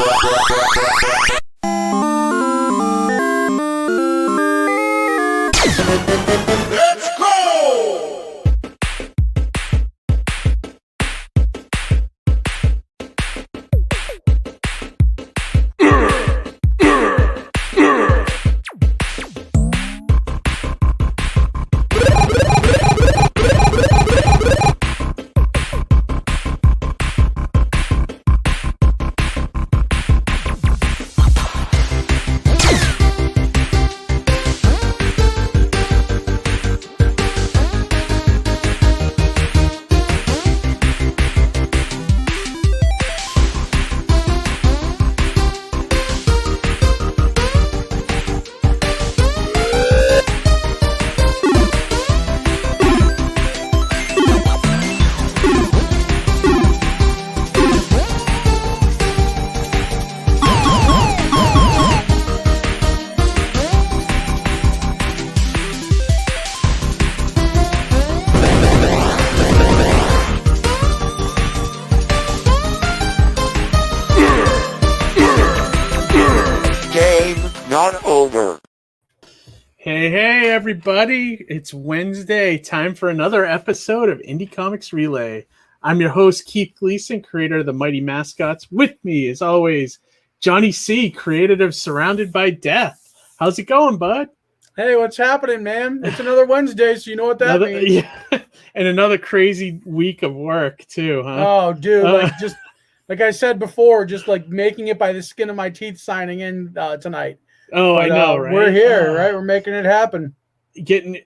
Let's go! Not over. Hey, everybody. It's Wednesday. Time for another episode of Indie Comics Relay. I'm your host, Keith Gleason, creator of the Mighty Mascots. With me, as always, Johnny C., creator of Surrounded by Death. How's it going, bud? Hey, what's happening, man? It's another Wednesday, so you know what that means. Yeah. And another crazy week of work, too, huh? Oh, dude. Like I said before, just like making it by the skin of my teeth signing in tonight. Oh, but, I know, right? We're here, right? We're making it happen. Getting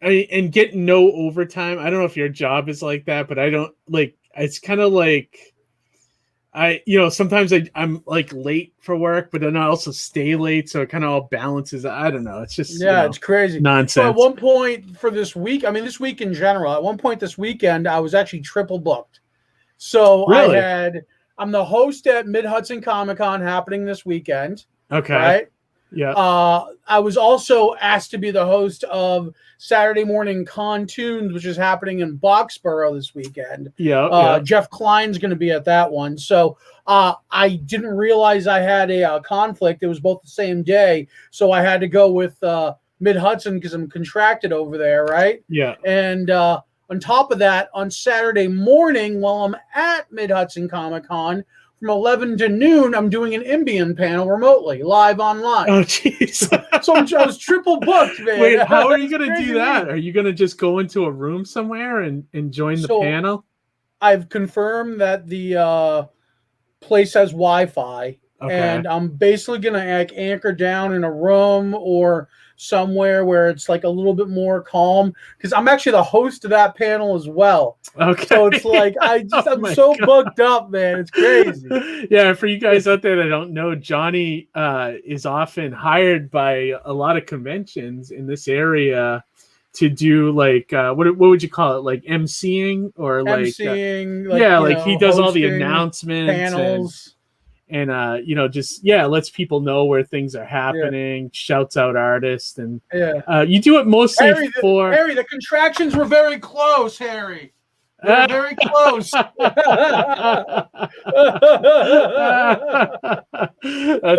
no overtime. I don't know if your job is like that, but I don't like. It's kind of like sometimes I'm like late for work, but then I also stay late, so it kind of all balances. I don't know. It's just it's crazy nonsense. So at one point for this week, this week in general, at one point this weekend, I was actually triple booked. So really? I'm the host at Mid-Hudson Comic-Con happening this weekend. Okay. Right? Yeah. I was also asked to be the host of Saturday Morning Contunes, which is happening in Boxborough this weekend. Yeah. Jeff Klein's going to be at that one. So I didn't realize I had a conflict. It was both the same day. So I had to go with Mid-Hudson because I'm contracted over there, right? Yeah. And on top of that, on Saturday morning, while I'm at Mid-Hudson Comic-Con, from 11 to noon, I'm doing an Ambien panel remotely, live online. Oh, jeez. So I was triple booked, man. Wait, how are you going to do that? Are you going to just go into a room somewhere and join the panel? I've confirmed that the place has Wi-Fi, and I'm basically going to anchor down in a room or somewhere where it's like a little bit more calm, because I'm actually the host of that panel as well. Okay. So it's like I'm so booked up, man. It's crazy. Yeah, for you guys out there that don't know, Johnny is often hired by a lot of conventions in this to do like what would you call it, like emceeing or like emceeing, he does all the announcements, panels. And lets people know where things are happening, shouts out artists, and you do it mostly Harry, the contractions were very close, Harry. They're very close. That's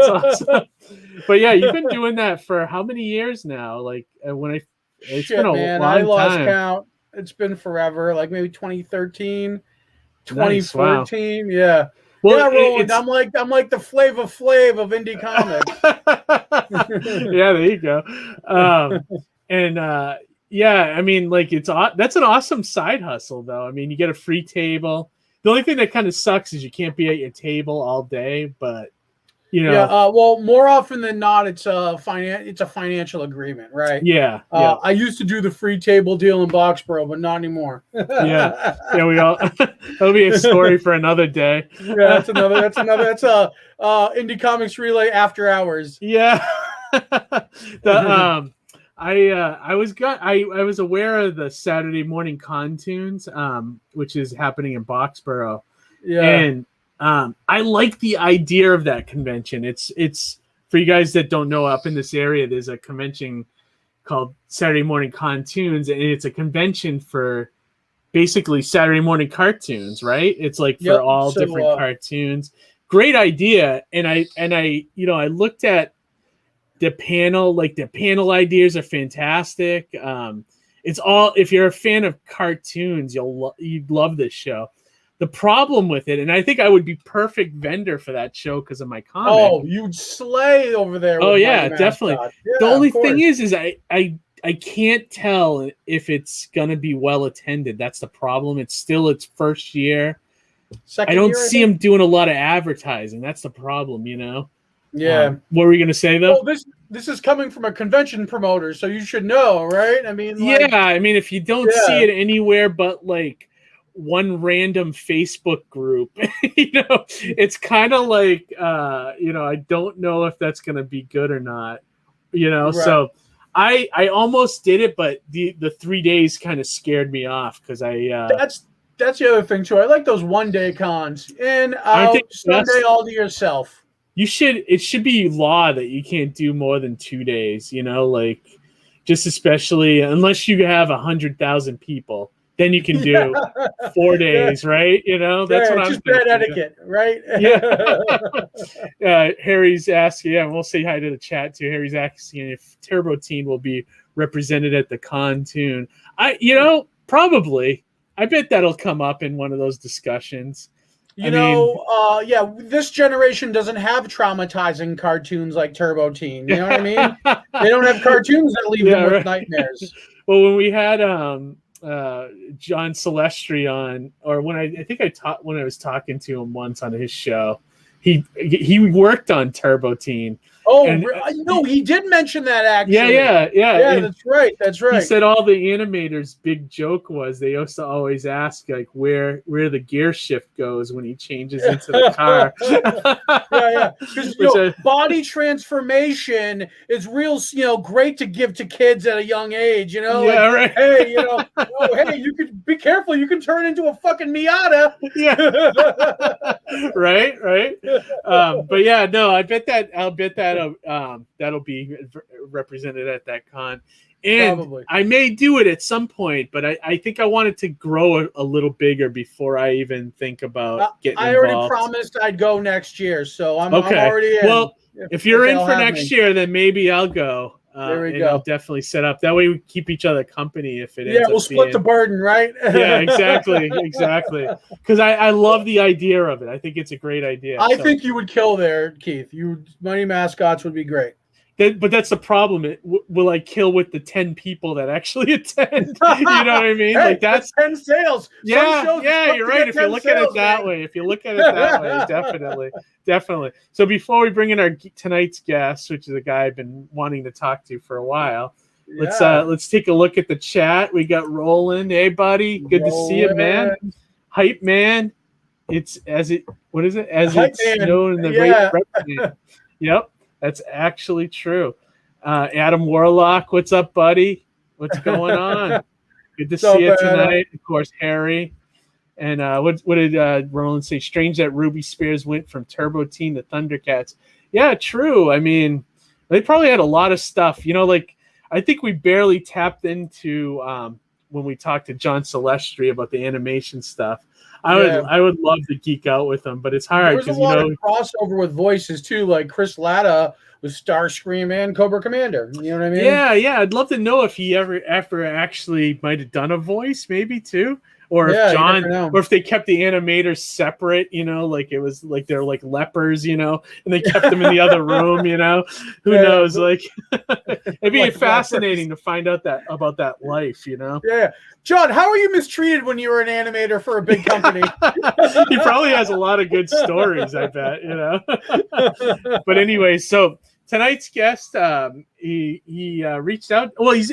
awesome. But yeah, you've been doing that for how many years now? Like it's been a long I lost time. Count. It's been forever, like maybe 2013, 2014. Nice, wow. Yeah. Well, Roland, I'm like the Flava Flav of indie comics. Yeah, there you go. That's an awesome side hustle, though. I mean, you get a free table. The only thing that kind of sucks is you can't be at your table all day, but well, more often than not, it's a financial agreement, right? Yeah. I used to do the free table deal in Boxborough, but not anymore. We all that'll be a story for another day. Yeah, that's Indie Comics Relay after hours. Yeah. I was aware of the Saturday Morning Contunes, which is happening in Boxborough. Yeah. And I like the idea of that convention. It's for you guys that don't know, up in this area, there's a convention called Saturday Morning Contunes, and it's a convention for basically Saturday morning cartoons, right? It's like for all different cartoons. great idea. And I I looked at the panel, like the panel ideas are fantastic. It's all, if you're a fan of cartoons, you'd love this show. The problem with it, and I think I would be perfect vendor for that show because of my comic. Oh, you'd slay over there. Oh yeah, definitely. Yeah, the only thing is I can't tell if it's gonna be well attended. That's the problem. It's still its first year. I don't see them doing a lot of advertising. That's the problem, Yeah. What were we gonna say though? Well, this is coming from a convention promoter, so you should know, right? I mean, if you don't see it anywhere but like one random Facebook group, it's kind of like I don't know if that's gonna be good or not. Right. So I almost did it, but the 3 days kind of scared me off because that's the other thing too. I like those 1-day cons and Sunday all to yourself. It should be law that you can't do more than 2 days, just especially unless you have 100,000 people, then you can do 4 days, right? That's what I'm just bad etiquette, right? Yeah. Harry's asking, and we'll say hi to the chat too. Harry's asking if Turbo Teen will be represented at the con tune. Probably. I bet that'll come up in one of those discussions. This generation doesn't have traumatizing cartoons like Turbo Teen. You know what I mean? They don't have cartoons that leave them with nightmares. Well, when we had John Celestri on, or when I was talking to him once on his show, he worked on Turbo Teen. Oh, no, he did mention that actually. Yeah. Yeah, that's right. He said all the animators' big joke was they used to always ask like where the gear shift goes when he changes into the car. Yeah. Because body transformation is real, great to give to kids at a young age. Right. Hey, hey, you could be careful. You can turn into a fucking Miata. Yeah. Right. But yeah, no, I'll bet that that'll be represented at that con, and probably. I may do it at some point, but I think I want it to grow a little bigger before I even think about getting involved. I already promised I'd go next year, so I'm already in. Well, if you're in for next year, then maybe I'll go. There we go. I'll definitely set up. That way we keep each other company if it ends we'll split the burden, right? Yeah, exactly. Because I love the idea of it. I think it's a great idea. I think you would kill there, Keith. Mighty Mascots would be great. But that's the problem. Will I kill with the 10 people that actually attend? You know what I mean? Hey, like that's 10 sales. Yeah, you're right. If you look at it that way, definitely. So before we bring in our tonight's guest, which is a guy I've been wanting to talk to for a while, let's take a look at the chat. We got Roland. Hey, buddy, good to see you, man. Hype man. It's as it known in the right. Yep. That's actually true. Adam Warlock, what's up, buddy? What's going on? Good to see you tonight. Of course, Harry. And what did Roland say? Strange that Ruby Spears went from Turbo Teen to Thundercats. Yeah, true. I mean, they probably had a lot of stuff. I think we barely tapped into when we talked to John Celestri about the animation stuff. I would love to geek out with them, but it's hard because a lot of crossover with voices too, like Chris Latta with Starscream and Cobra Commander. You know what I mean? Yeah. I'd love to know if he ever actually might have done a voice, maybe too, or if John, or if they kept the animators separate. Like it was like they're like lepers, and they kept them in the other room. Who knows? Like it'd be fascinating to find out about that life. Yeah. John, how were you mistreated when you were an animator for a big company? He probably has a lot of good stories, I bet, But anyway, so tonight's guest, he reached out. Well, he's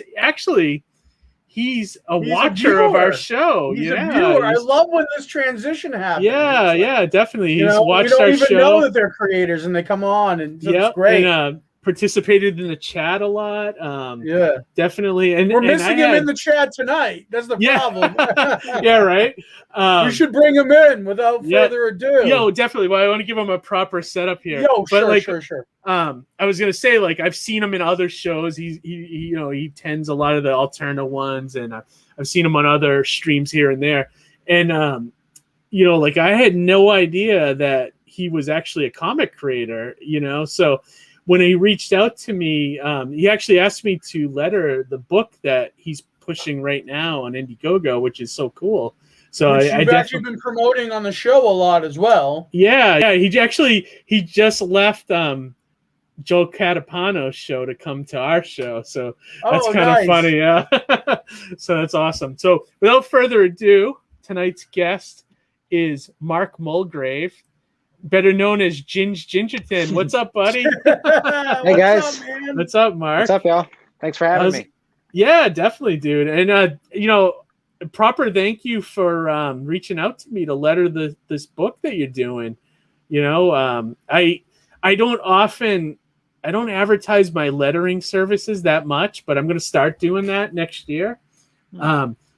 a watcher of our show. He's a viewer. I love when this transition happens. Yeah, definitely. He's watched our show. We don't even know that they're creators, and they come on, and it's great. And, participated in the chat a lot. Definitely. And we're missing him in the chat tonight. That's the problem. Yeah, right. You should bring him in without further ado. Definitely. Well, I want to give him a proper setup here. Sure. I was gonna say, I've seen him in other shows. He tends a lot of the Alterna ones, and I've seen him on other streams here and there. And I had no idea that he was actually a comic creator, so when he reached out to me, he actually asked me to letter the book that he's pushing right now on Indiegogo, which is so cool. So which you've actually been promoting on the show a lot as well. Yeah. He just left Joe Catapano's show to come to our show. So that's kind of funny. Yeah. So that's awesome. So without further ado, tonight's guest is Mark Mulgrave, better known as Gingerton. What's up, buddy? Hey, guys. What's up, Mark? What's up, y'all? Thanks for having me. Yeah, definitely, dude. And, proper thank you for reaching out to me to letter this book that you're doing. I don't advertise my lettering services that much, but I'm going to start doing that next year.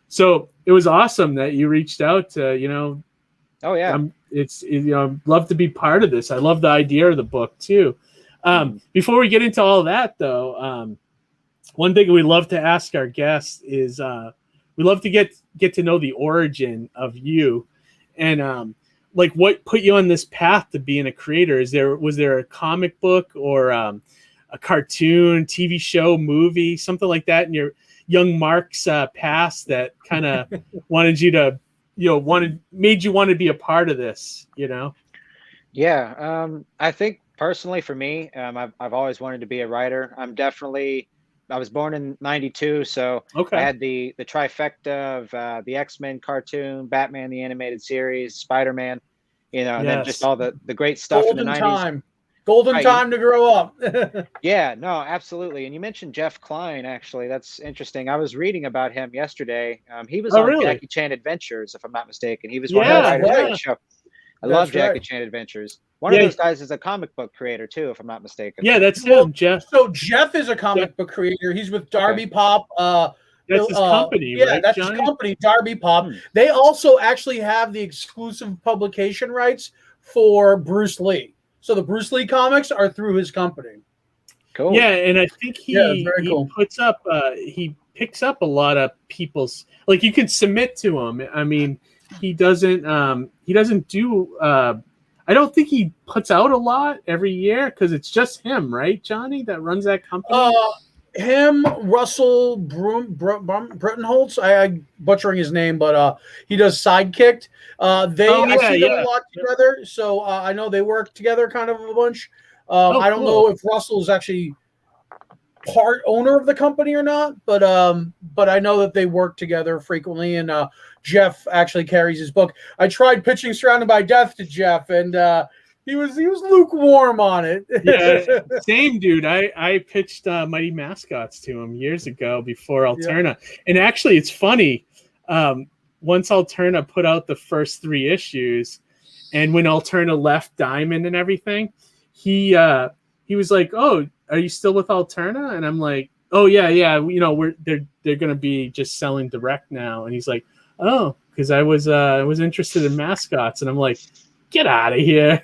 So it was awesome that you reached out to, Oh yeah. I'd love to be part of this. I love the idea of the book too. Before we get into all that though, one thing we love to ask our guests is we love to get to know the origin of you, and like what put you on this path to being a creator. Was there a comic book or a cartoon, TV show, movie, something like that in your young Mark's past that kind of wanted you to, made you want to be a part of this, Yeah. I think personally for me, I've always wanted to be a writer. I was born in 92, so I had the trifecta of the X-Men cartoon, Batman the animated series, Spider-Man, and then just all the great stuff in the 90s. Golden time to grow up. Yeah, no, absolutely. And you mentioned Jeff Klein, actually. That's interesting. I was reading about him yesterday. He was on Jackie Chan Adventures, if I'm not mistaken. He was one of the writers of the show. I love Jackie Chan Adventures. One of those guys is a comic book creator too, if I'm not mistaken. Yeah, that's him, Jeff. So Jeff is a comic book creator. He's with Darby Pop. That's his company, right, that's Johnny? his company, Darby Pop. They also actually have the exclusive publication rights for Bruce Lee. So the Bruce Lee comics are through his company. Cool. Yeah, and I think he puts up he picks up a lot of people's, like, you can submit to him. I mean, he doesn't do I don't think he puts out a lot every year because it's just him, right, Johnny, that runs that company? Him, Russell Bruttenholtz. I'm butchering his name, but he does Sidekicked. I see them a lot together, so I know they work together kind of a bunch. I don't know if Russell is actually part owner of the company or not, but I know that they work together frequently, and Jeff actually carries his book. I tried pitching Surrounded by Death to Jeff, and he was lukewarm on it. Yeah, same dude. I pitched Mighty Mascots to him years ago before Alterna, and actually it's funny. Once Alterna put out the first 3 issues, and when Alterna left Diamond and everything, he was like, "Oh, are you still with Alterna?" And I'm like, "Oh yeah. They're gonna be just selling direct now." And he's like, "Oh, because I was interested in Mascots," and I'm like, "Get out of here."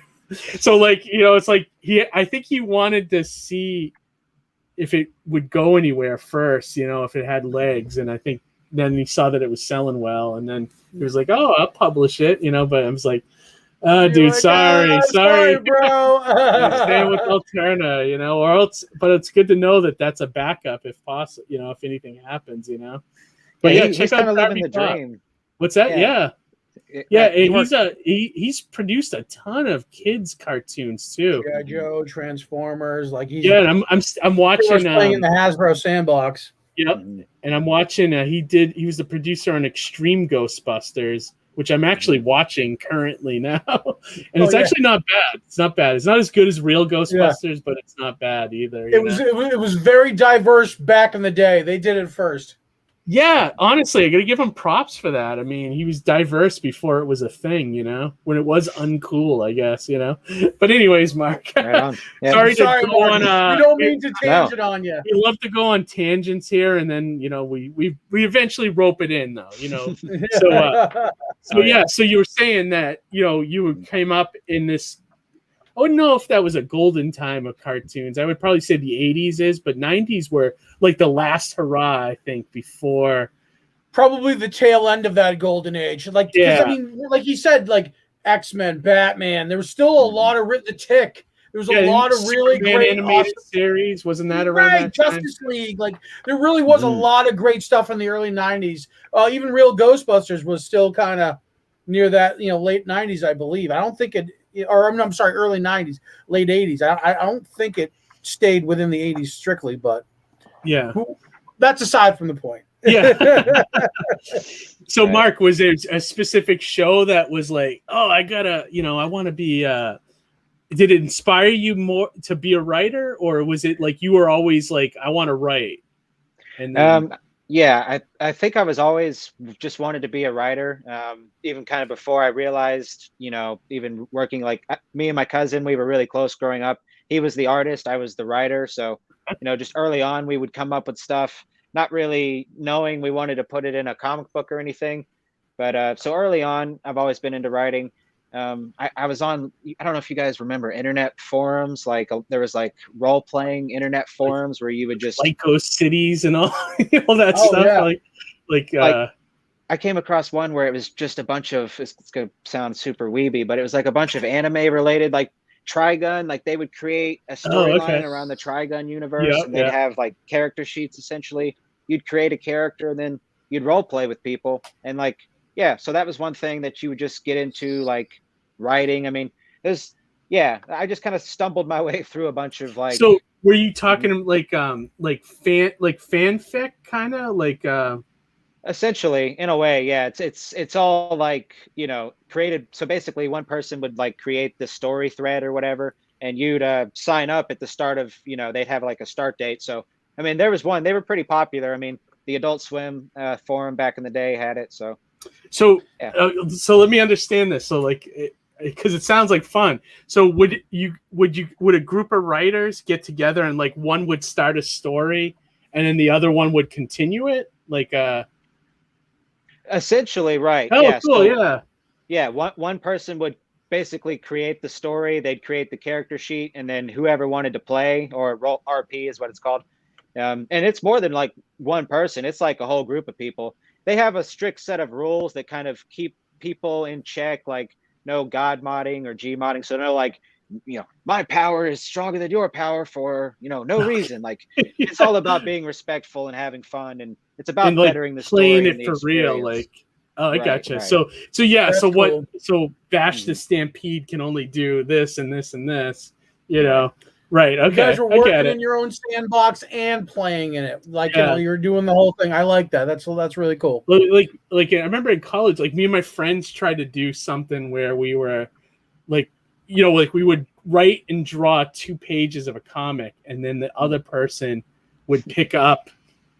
So like, it's like I think he wanted to see if it would go anywhere first, if it had legs, and I think then he saw that it was selling well, and then he was like, "Oh, I'll publish it," but I was like, "Oh, dude, sorry, bro." Staying with Alterna, or else. But it's good to know that that's a backup if possible, if anything happens, But yeah, he's kind of living the dream. What's that? Yeah, and he's produced a ton of kids cartoons too. Yeah, Joe, Transformers, like he's and I'm watching playing in the Hasbro sandbox. Yep, and I'm watching. He was the producer on Extreme Ghostbusters, which I'm actually watching currently now, and it's actually not bad. It's not bad. It's not as good as real Ghostbusters, but it's not bad either. It was very diverse back in the day. They did it first. Yeah, honestly, I got to give him props for that. I mean, he was diverse before it was a thing, when it was uncool, I guess, But anyways, Mark, right sorry to go on. We don't mean to tangent on you. We love to go on tangents here, and then we eventually rope it in, though, So you were saying that you came up in this. I wouldn't know if that was a golden time of cartoons. I would probably say the 80s is, but 90s were like the last hurrah, I think, before. Probably the tail end of that golden age. I mean, like you said, like X-Men, Batman. There was still a lot of the Tick. There was a lot of really great animated series. Wasn't that around that time? Justice League. Like there really was a lot of great stuff in the early 90s. Even Real Ghostbusters was still kind of near that, late 90s, I believe. I don't think I'm sorry, early 90s, late 80s. I don't think it stayed within the 80s strictly, but yeah, that's aside from the point. Yeah. So Mark, was there a specific show that was like, oh, I gotta, I want to be, did it inspire you more to be a writer, or was it like you were always like, I want to write? And then... I think I was always just wanted to be a writer. Even kind of before I realized, even working, like me and my cousin, we were really close growing up. He was the artist, I was the writer. So, just early on, we would come up with stuff, not really knowing we wanted to put it in a comic book or anything. But so early on, I've always been into writing. I was on, I don't know if you guys remember internet forums, like there was like role-playing internet forums where you would just like Ghost Cities and all that stuff. Yeah. Like I came across one where it was just a bunch of, it's gonna sound super weeby, but it was like a bunch of anime related, like Trigun, like they would create a storyline around the Trigun universe, and they'd have like character sheets. Essentially, you'd create a character and then you'd role play with people, and like so that was one thing that you would just get into, like writing. I mean, I just kind of stumbled my way through a bunch of like. So were you talking like fanfic kind of like? Essentially, in a way, yeah. It's all like, created. So basically, one person would like create the story thread or whatever, and you'd sign up at the start of, they'd have like a start date. So I mean, there was one. They were pretty popular. I mean, the Adult Swim forum back in the day had it. So let me understand this. So like, because it sounds like fun. So would a group of writers get together and like one would start a story and then the other one would continue it, like essentially, right? Oh, yeah, cool. So, yeah. One person would basically create the story. They'd create the character sheet, and then whoever wanted to play, or roll RP is what it's called. And it's more than like one person. It's like a whole group of people. They have a strict set of rules that kind of keep people in check, like no god modding or G modding. So no, like, my power is stronger than your power for, no reason. Like it's all about being respectful and having fun, and it's about bettering the story, playing it for real. Like, oh, I gotcha. Right. So That's cool. So Bash the Stampede can only do this and this and this, Right. Okay. You guys were working in your own sandbox and playing in it. Like, you're doing the whole thing. I like that. That's really cool. Like I remember in college, like me and my friends tried to do something where we were like, like we would write and draw 2 pages of a comic, and then the other person would pick up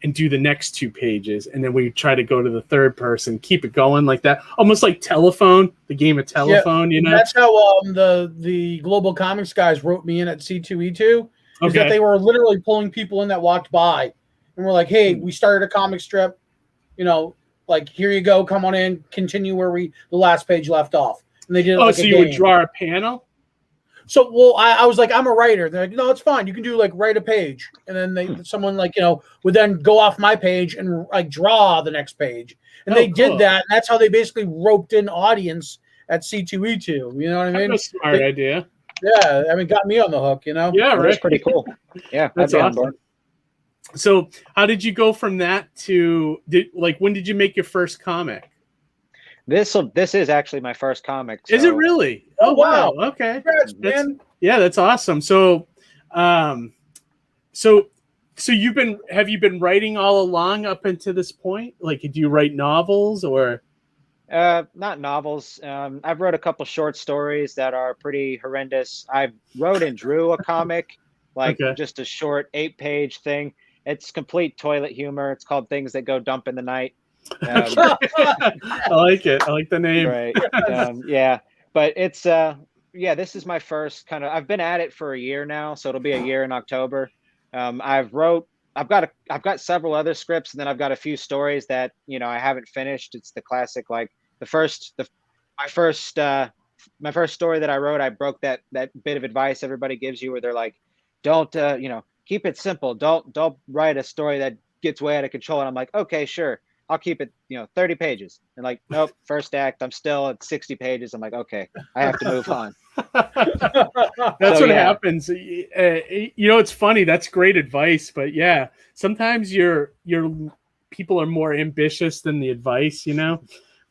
and do the next 2 pages, and then we try to go to the third person, keep it going like that, almost like Telephone, the game of Telephone. That's how the Global Comics guys wrote me in at C2E2. Is that they were literally pulling people in that walked by, and we're like, hey, we started a comic strip, like, here you go, come on in, continue where the last page left off. And they did it like so you would draw a panel? So, I was like, I'm a writer. They're like, no, it's fine. You can do like write a page. And then someone like, would then go off my page and like draw the next page. And they did that. And that's how they basically roped in audience at C2E2. You know what I mean? That's a smart idea. Yeah. I mean, got me on the hook, Yeah, right. That's pretty cool. Yeah. That's awesome. So how did you go from that to when did you make your first comic? This is actually my first comic. So. Is it really? Oh wow! Okay, man. That's awesome. So, so have you been writing all along up until this point? Like, do you write novels or? Not novels. I've wrote a couple short stories that are pretty horrendous. I wrote and drew a comic, just a short 8-page thing. It's complete toilet humor. It's called Things That Go Dump in the Night. I like it. I like the name. Right. But it's this is my first kind of, I've been at it for a year now, so it'll be a year in October. I've got several other scripts, and then I've got a few stories that I haven't finished. It's the classic, like my first story that I wrote, I broke that bit of advice everybody gives you where they're like, don't keep it simple, don't write a story that gets way out of control. And I'm like, okay, sure. I'll keep it, 30 pages. And like, nope, first act, I'm still at 60 pages. I'm like, okay, I have to move on. That's what happens. It's funny. That's great advice, but yeah, sometimes your people are more ambitious than the advice,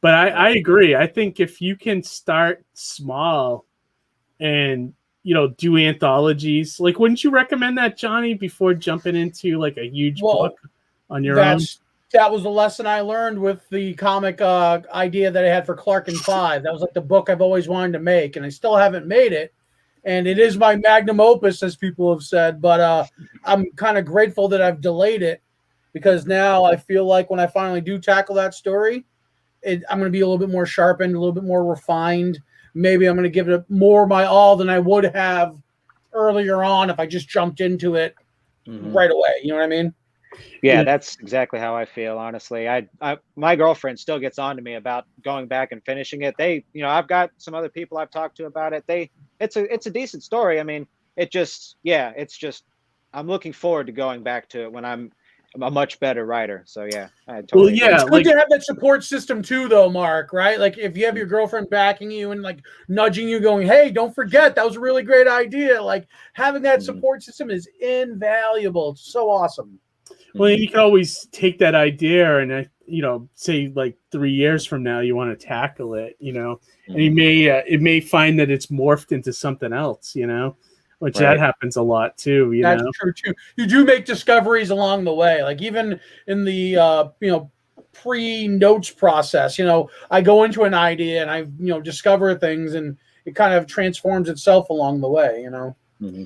But I agree. I think if you can start small and do anthologies, like, wouldn't you recommend that, Johnny, before jumping into like a huge book on your own? That was the lesson I learned with the comic idea that I had for Clark and Five. That was like the book I've always wanted to make, and I still haven't made it. And it is my magnum opus, as people have said. But I'm kind of grateful that I've delayed it, because now I feel like when I finally do tackle that story, I'm going to be a little bit more sharpened, a little bit more refined. Maybe I'm going to give it more my all than I would have earlier on if I just jumped into it right away. You know what I mean? Yeah, that's exactly how I feel, honestly. My girlfriend still gets on to me about going back and finishing it. I've got some other people I've talked to about it. It's a decent story. I mean, it's just I'm looking forward to going back to it when I'm a much better writer. So yeah, I totally agree. It's good to have that support system too, though, Mark, right? Like, if you have your girlfriend backing you and like nudging you, going, hey, don't forget, that was a really great idea. Like, having that support system is invaluable. It's so awesome. Well, you can always take that idea and, say like 3 years from now, you want to tackle it, and it may find that it's morphed into something else, which that happens a lot too. That's true too. You do make discoveries along the way. Like, even in the, pre-notes process, I go into an idea and I, discover things, and it kind of transforms itself along the way, Mm-hmm.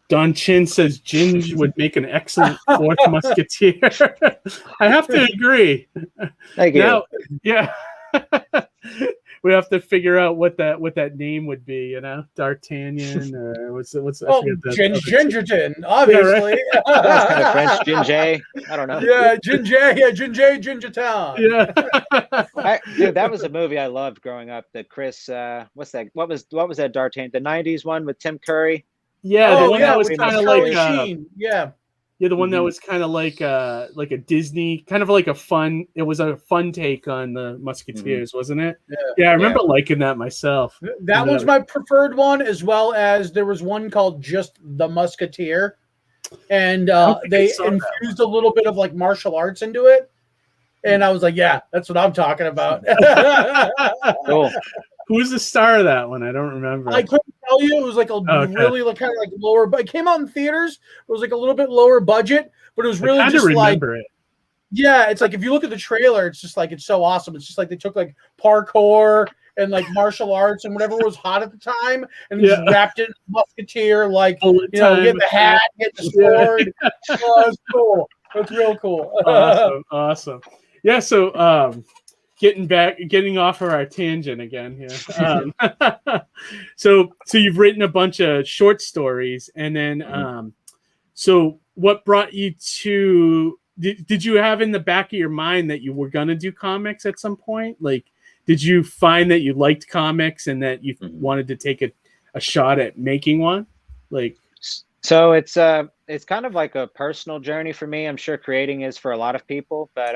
Don Chin says Ginge would make an excellent fourth Musketeer. I have to agree. Thank you. Now, yeah. We have to figure out what that name would be, D'Artagnan, or what's Gingerton, obviously. Yeah, right? That's kind of French. Ginger. I don't know. Yeah, Gingertown. Yeah. Dude, that was a movie I loved growing up. That Chris, what's that? What was that D'Artagnan? The '90s one with Tim Curry. Yeah, the one that was kind of like the one that was kind of like a Disney, kind of like a fun. It was a fun take on the Musketeers, wasn't it? Yeah, I remember liking that myself. That one's my preferred one, as well as there was one called just The Musketeer, and they infused a little bit of like martial arts into it, and I was like, yeah, that's what I'm talking about. Cool. Who's the star of that one? I don't remember. I couldn't tell you. It was like really like kind of like lower, but it came out in theaters. It was like a little bit lower budget, but it was really just remember it. Yeah, it's like if you look at the trailer, it's just like it's so awesome. It's just like they took like parkour and like martial arts and whatever was hot at the time, and just wrapped it in Musketeer, like get the hat, get the sword. Oh, it's cool. It's real cool. Awesome. Yeah. So. Getting off of our tangent again here. So you've written a bunch of short stories, and then so what brought you to? Did you have in the back of your mind that you were gonna do comics at some point? Like, did you find that you liked comics and that you wanted to take a shot at making one? Like, so it's kind of like a personal journey for me. I'm sure creating is for a lot of people, but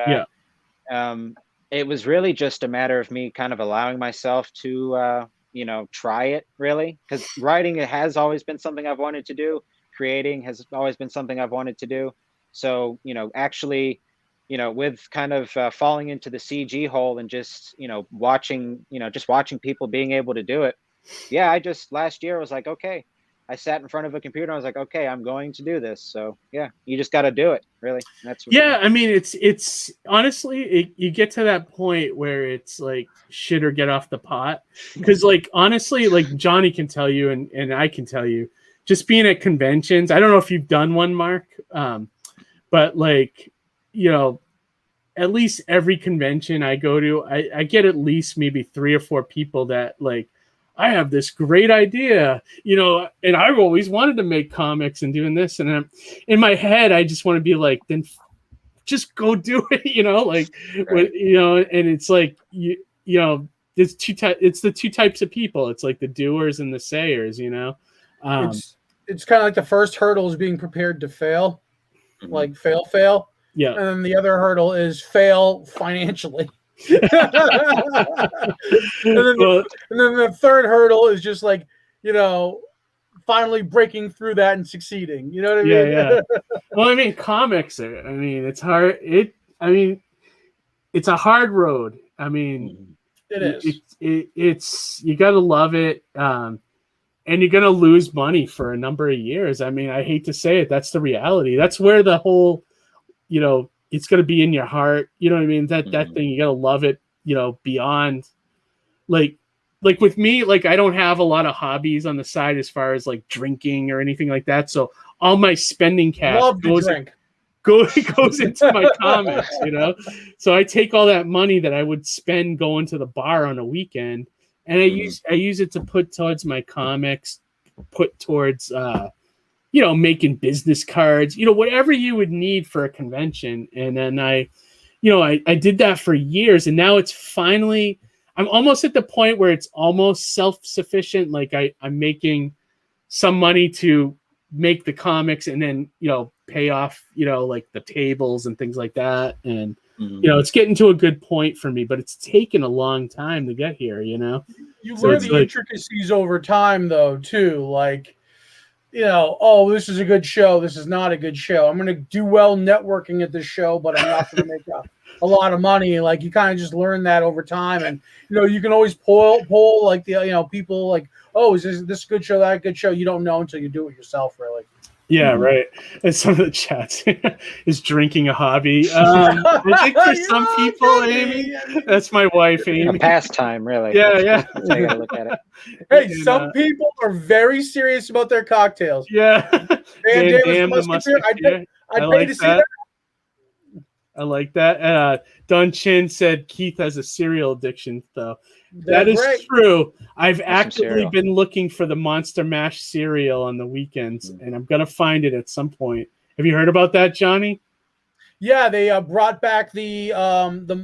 it was really just a matter of me kind of allowing myself to, try it, really, because writing has always been something I've wanted to do. Creating has always been something I've wanted to do. So, actually, with kind of falling into the CG hole and just, watching people being able to do it. Yeah, last year was like, okay, I sat in front of a computer. And I was like, okay, I'm going to do this. So yeah, you just got to do it, really. I mean, it's honestly, you get to that point where it's like shit or get off the pot. Because like, honestly, like Johnny can tell you, and I can tell you, just being at conventions, I don't know if you've done one, Mark, but like, at least every convention I go to, I get at least maybe 3 or 4 people that like, I have this great idea, and I've always wanted to make comics and doing this. And in my head, I just want to be like, then just go do it, like, right. And it's like, it's the 2 types of people. It's like the doers and the sayers, It's kind of like the first hurdle is being prepared to fail, like fail. Yeah. And then the other hurdle is fail financially. and then the third hurdle is just like, finally breaking through that and succeeding. You know what I mean? Yeah. Well, I mean, comics are, it's hard. It's a hard road. I mean, it is. It's you got to love it. And you're going to lose money for a number of years. I mean, I hate to say it. That's the reality. That's where the whole, it's going to be in your heart. You know what I mean? That thing, you got to love it, beyond like with me, like I don't have a lot of hobbies on the side as far as like drinking or anything like that. So all my spending cash goes into my comics, So I take all that money that I would spend going to the bar on a weekend, and I use it to put towards my comics, put towards making business cards, whatever you would need for a convention. And then I did that for years, and now it's finally, I'm almost at the point where it's almost self-sufficient. Like I'm making some money to make the comics and then, pay off, like the tables and things like that. And, it's getting to a good point for me, but it's taken a long time to get here, You learn the intricacies over time, though, too. Like, oh, this is a good show. This is not a good show. I'm going to do well networking at this show, but I'm not going to make a lot of money. Like, you kind of just learn that over time. And, you can always poll like the, people like, oh, is this a good show, that a good show? You don't know until you do it yourself, really. Yeah, right. And some of the chats is drinking a hobby. I think for some people, Amy, that's my wife, Amy. A pastime, really. Yeah. That's how you gotta look at it. Hey, some people are very serious about their cocktails. Yeah. Damn, I'd pay to see that. I like that. Don Chin said Keith has a cereal addiction, though. That is true. I've actively been looking for the Monster Mash cereal on the weekends, and I'm going to find it at some point. Have you heard about that, Johnny? Yeah, they brought back the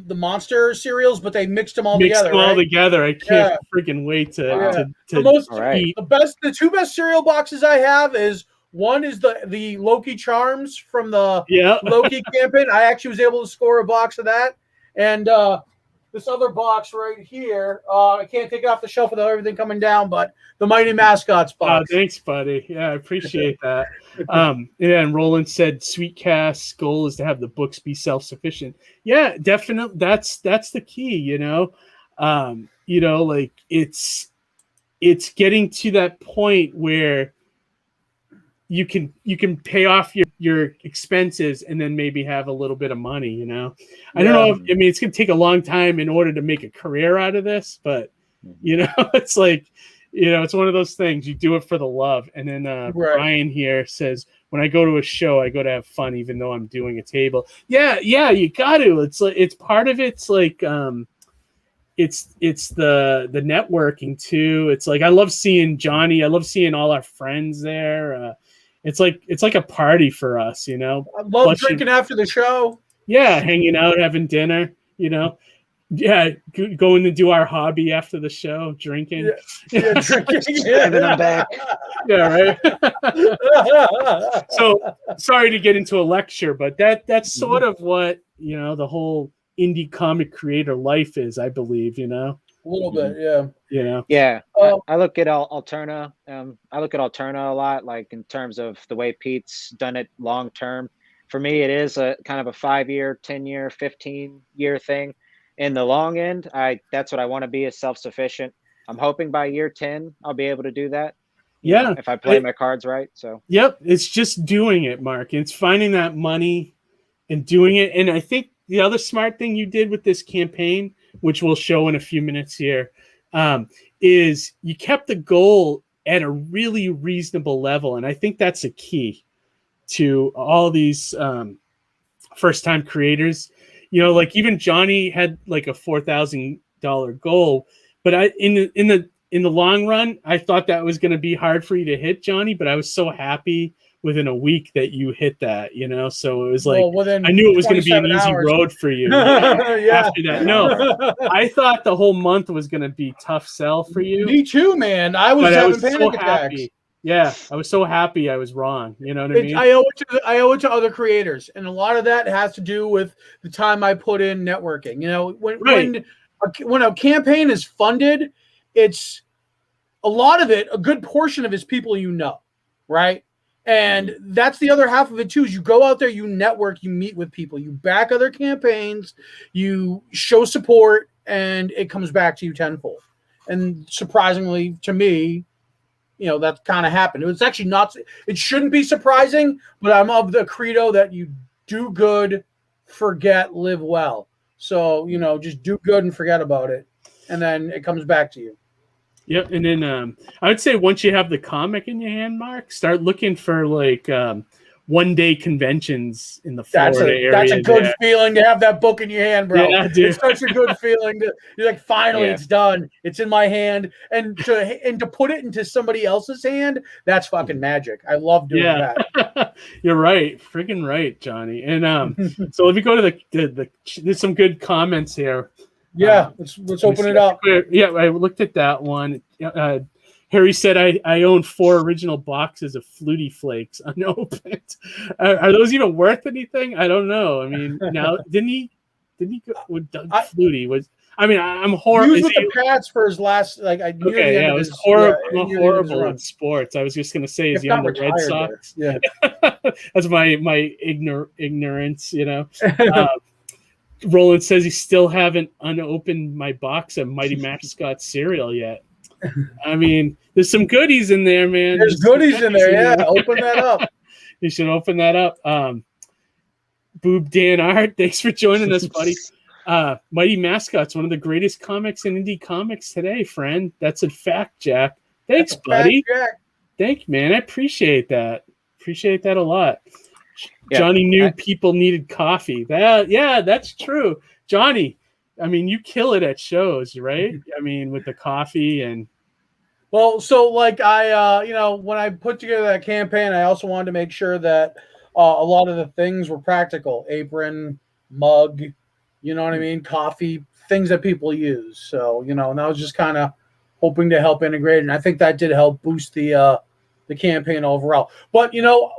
Monster cereals, but they mixed them all together. I can't freaking wait to the two best cereal boxes I have is one is the Loki Charms from the Loki campaign. I actually was able to score a box of that, and this other box right here, I can't take it off the shelf without everything coming down, but the Mighty Mascots box. Oh, thanks, buddy. Yeah, I appreciate that. And Roland said Sweetcast's goal is to have the books be self-sufficient. Yeah, definitely. That's the key, like it's getting to that point where you can pay off your expenses and then maybe have a little bit of money, I don't know. It's going to take a long time in order to make a career out of this, but it's like, it's one of those things. You do it for the love. And then Brian here says, when I go to a show, I go to have fun, even though I'm doing a table. Yeah, you got to. It's like, it's part of it's like, it's the networking too. It's like, I love seeing Johnny. I love seing all our friends there. It's like a party for us, I love drinking after the show. Yeah, hanging out, having dinner, Yeah, going to do our hobby after the show, drinking. Yeah, drinking. And then I'm back. Yeah, right. So sorry to get into a lecture, but that's sort of what the whole indie comic creator life is, I believe. A little bit, yeah. Yeah. I look at Alterna. I look at Alterna a lot, like in terms of the way Pete's done it long term. For me, it is a kind of a 5-year, 10-year, 15-year thing. In the long end, that's what I want to be, is self-sufficient. I'm hoping by year 10 I'll be able to do that. If I play my cards right. So it's just doing it, Mark. It's finding that money and doing it. And I think the other smart thing you did with this campaign, which we'll show in a few minutes here, is you kept the goal at a really reasonable level. And I think that's a key to all these first-time creators. Like even Johnny had like a $4,000 goal, but in the long run, I thought that was going to be hard for you to hit, Johnny. But I was so happy within a week that you hit that, So it was like, I knew it was going to be an easy road for you after that. No, I thought the whole month was going to be tough sell for you. Me too, man. I was having panic attacks. Yeah, I was so happy I was wrong. You know what I mean? I owe it to other creators, and a lot of that has to do with the time I put in networking. You know, when a campaign is funded, it's a lot of it, a good portion of it is people you know, right? And that's the other half of it too. Is you go out there, you network, you meet with people, you back other campaigns, you show support, and it comes back to you tenfold. And surprisingly to me, you know, that kind of happened. It's actually not, it shouldn't be surprising, but I'm of the credo that you do good, forget, live well. So, you know, just do good and forget about it. And then it comes back to you. Yep. And then I would say once you have the comic in your hand, Mark, start looking for like 1-day conventions in the Florida area. That's a good feeling to have that book in your hand, bro. Yeah, dude. It's such a good feeling. You're like, finally, it's done. It's in my hand. And to put it into somebody else's hand, that's fucking magic. I love doing that. You're right. Freaking right, Johnny. And so if you go to there's some good comments here. Yeah, let's open it up. Yeah, I looked at that one. Harry said, I own 4 original boxes of Flutie Flakes unopened. Are those even worth anything? I don't know. I mean, now didn't he go with Doug Flutie? I'm horrible. He was with the Pats for his last it was horrible. I'm horrible in sports. I was just gonna say, is he on the Red Sox? Yeah. That's my ignorance, you know. Roland says he still haven't unopened my box of Mighty Mascots cereal yet. I mean, there's some goodies in there, man. There's goodies in there, yeah. Open that up. You should open that up. Boob Dan Art, thanks for joining us, buddy. Mighty Mascots, one of the greatest comics in indie comics today, friend. That's a fact, Jack. Thanks, buddy. Thank you, man. I appreciate that. Appreciate that a lot. Yeah, Johnny knew people needed coffee. That's true. Johnny, I mean, you kill it at shows, right? I mean, with the coffee and. Well, so like when I put together that campaign, I also wanted to make sure that a lot of the things were practical. Apron, mug, you know what I mean? Coffee, things that people use. So, and I was just kind of hoping to help integrate. And I think that did help boost the campaign overall. But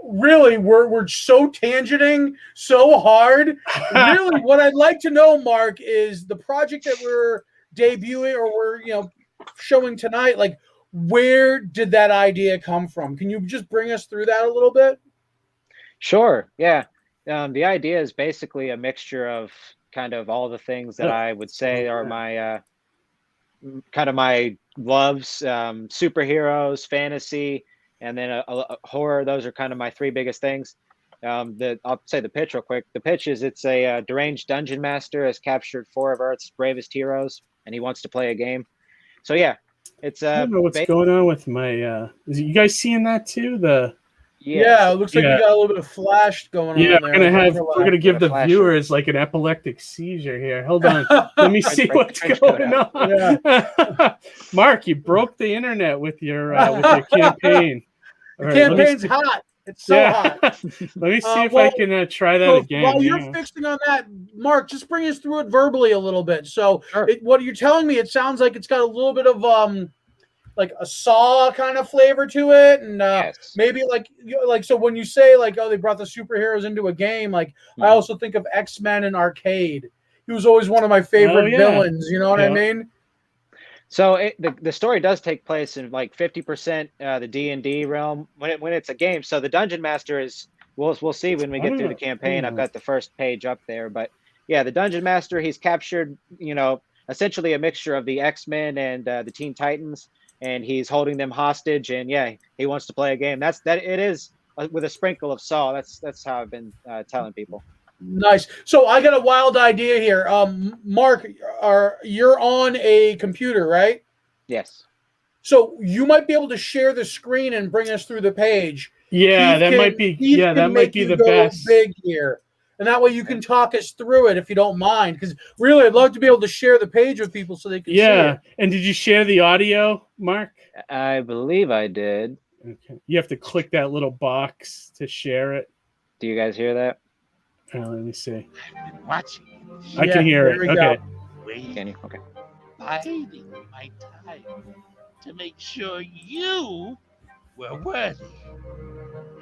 really we're so tangenting so hard. Really what I'd like to know, Mark, is the project that we're debuting or we're showing tonight, like where did that idea come from? Can you just bring us through that a little bit? Sure. Yeah. The idea is basically a mixture of kind of all the things that I would say are my kind of my loves, superheroes, fantasy, and then a horror. Those are kind of my 3 biggest things. I'll say the pitch real quick. The pitch is it's a deranged dungeon master has captured 4 of Earth's bravest heroes, and he wants to play a game. So yeah, it's I don't know what's going on with my. Is you guys seeing that too? Yeah, it looks like you got a little bit of flash going on. Yeah, we're gonna give the viewers like an epileptic seizure here. Hold on, let me see what's going on. Yeah. Mark, you broke the internet with your campaign. The campaign's hot. It's so hot. Let me see if I can try that again. While you're fixing on that, Mark, just bring us through it verbally a little bit. So, what you're telling me, it sounds like it's got a little bit of like a Saw kind of flavor to it, and maybe like so when you say like, oh, they brought the superheroes into a game, like I also think of X-Men and Arcade. He was always one of my favorite villains. You know what I mean? So the story does take place in like 50% the D&D realm when it's a game. So the Dungeon Master is we'll see when we get through the campaign. I've got the first page up there, but yeah, the Dungeon Master, he's captured essentially a mixture of the X-Men and the Teen Titans, and he's holding them hostage. And yeah, he wants to play a game. It is with a sprinkle of Saw. That's how I've been telling people. Nice. So I got a wild idea here. Mark, you're on a computer, right? Yes. So you might be able to share the screen and bring us through the page. Yeah, that might be the best. Big here, and that way you can talk us through it if you don't mind. Because really, I'd love to be able to share the page with people so they can see it. Yeah. And did you share the audio, Mark? I believe I did. Okay. You have to click that little box to share it. Do you guys hear that? Let me see. I've been watching. I can hear it. Okay. Can you? Okay. Biding my time to make sure you were worthy.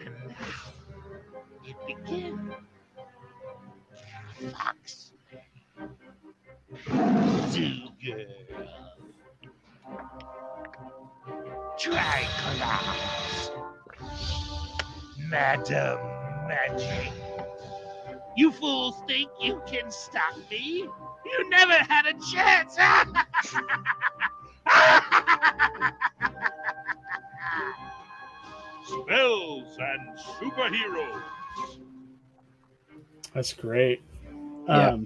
And now it begins. Fox. Zoo-girl. Tricolors. Madam Magic. You fools think you can stop me? You never had a chance! Spells and superheroes. That's great. Yeah.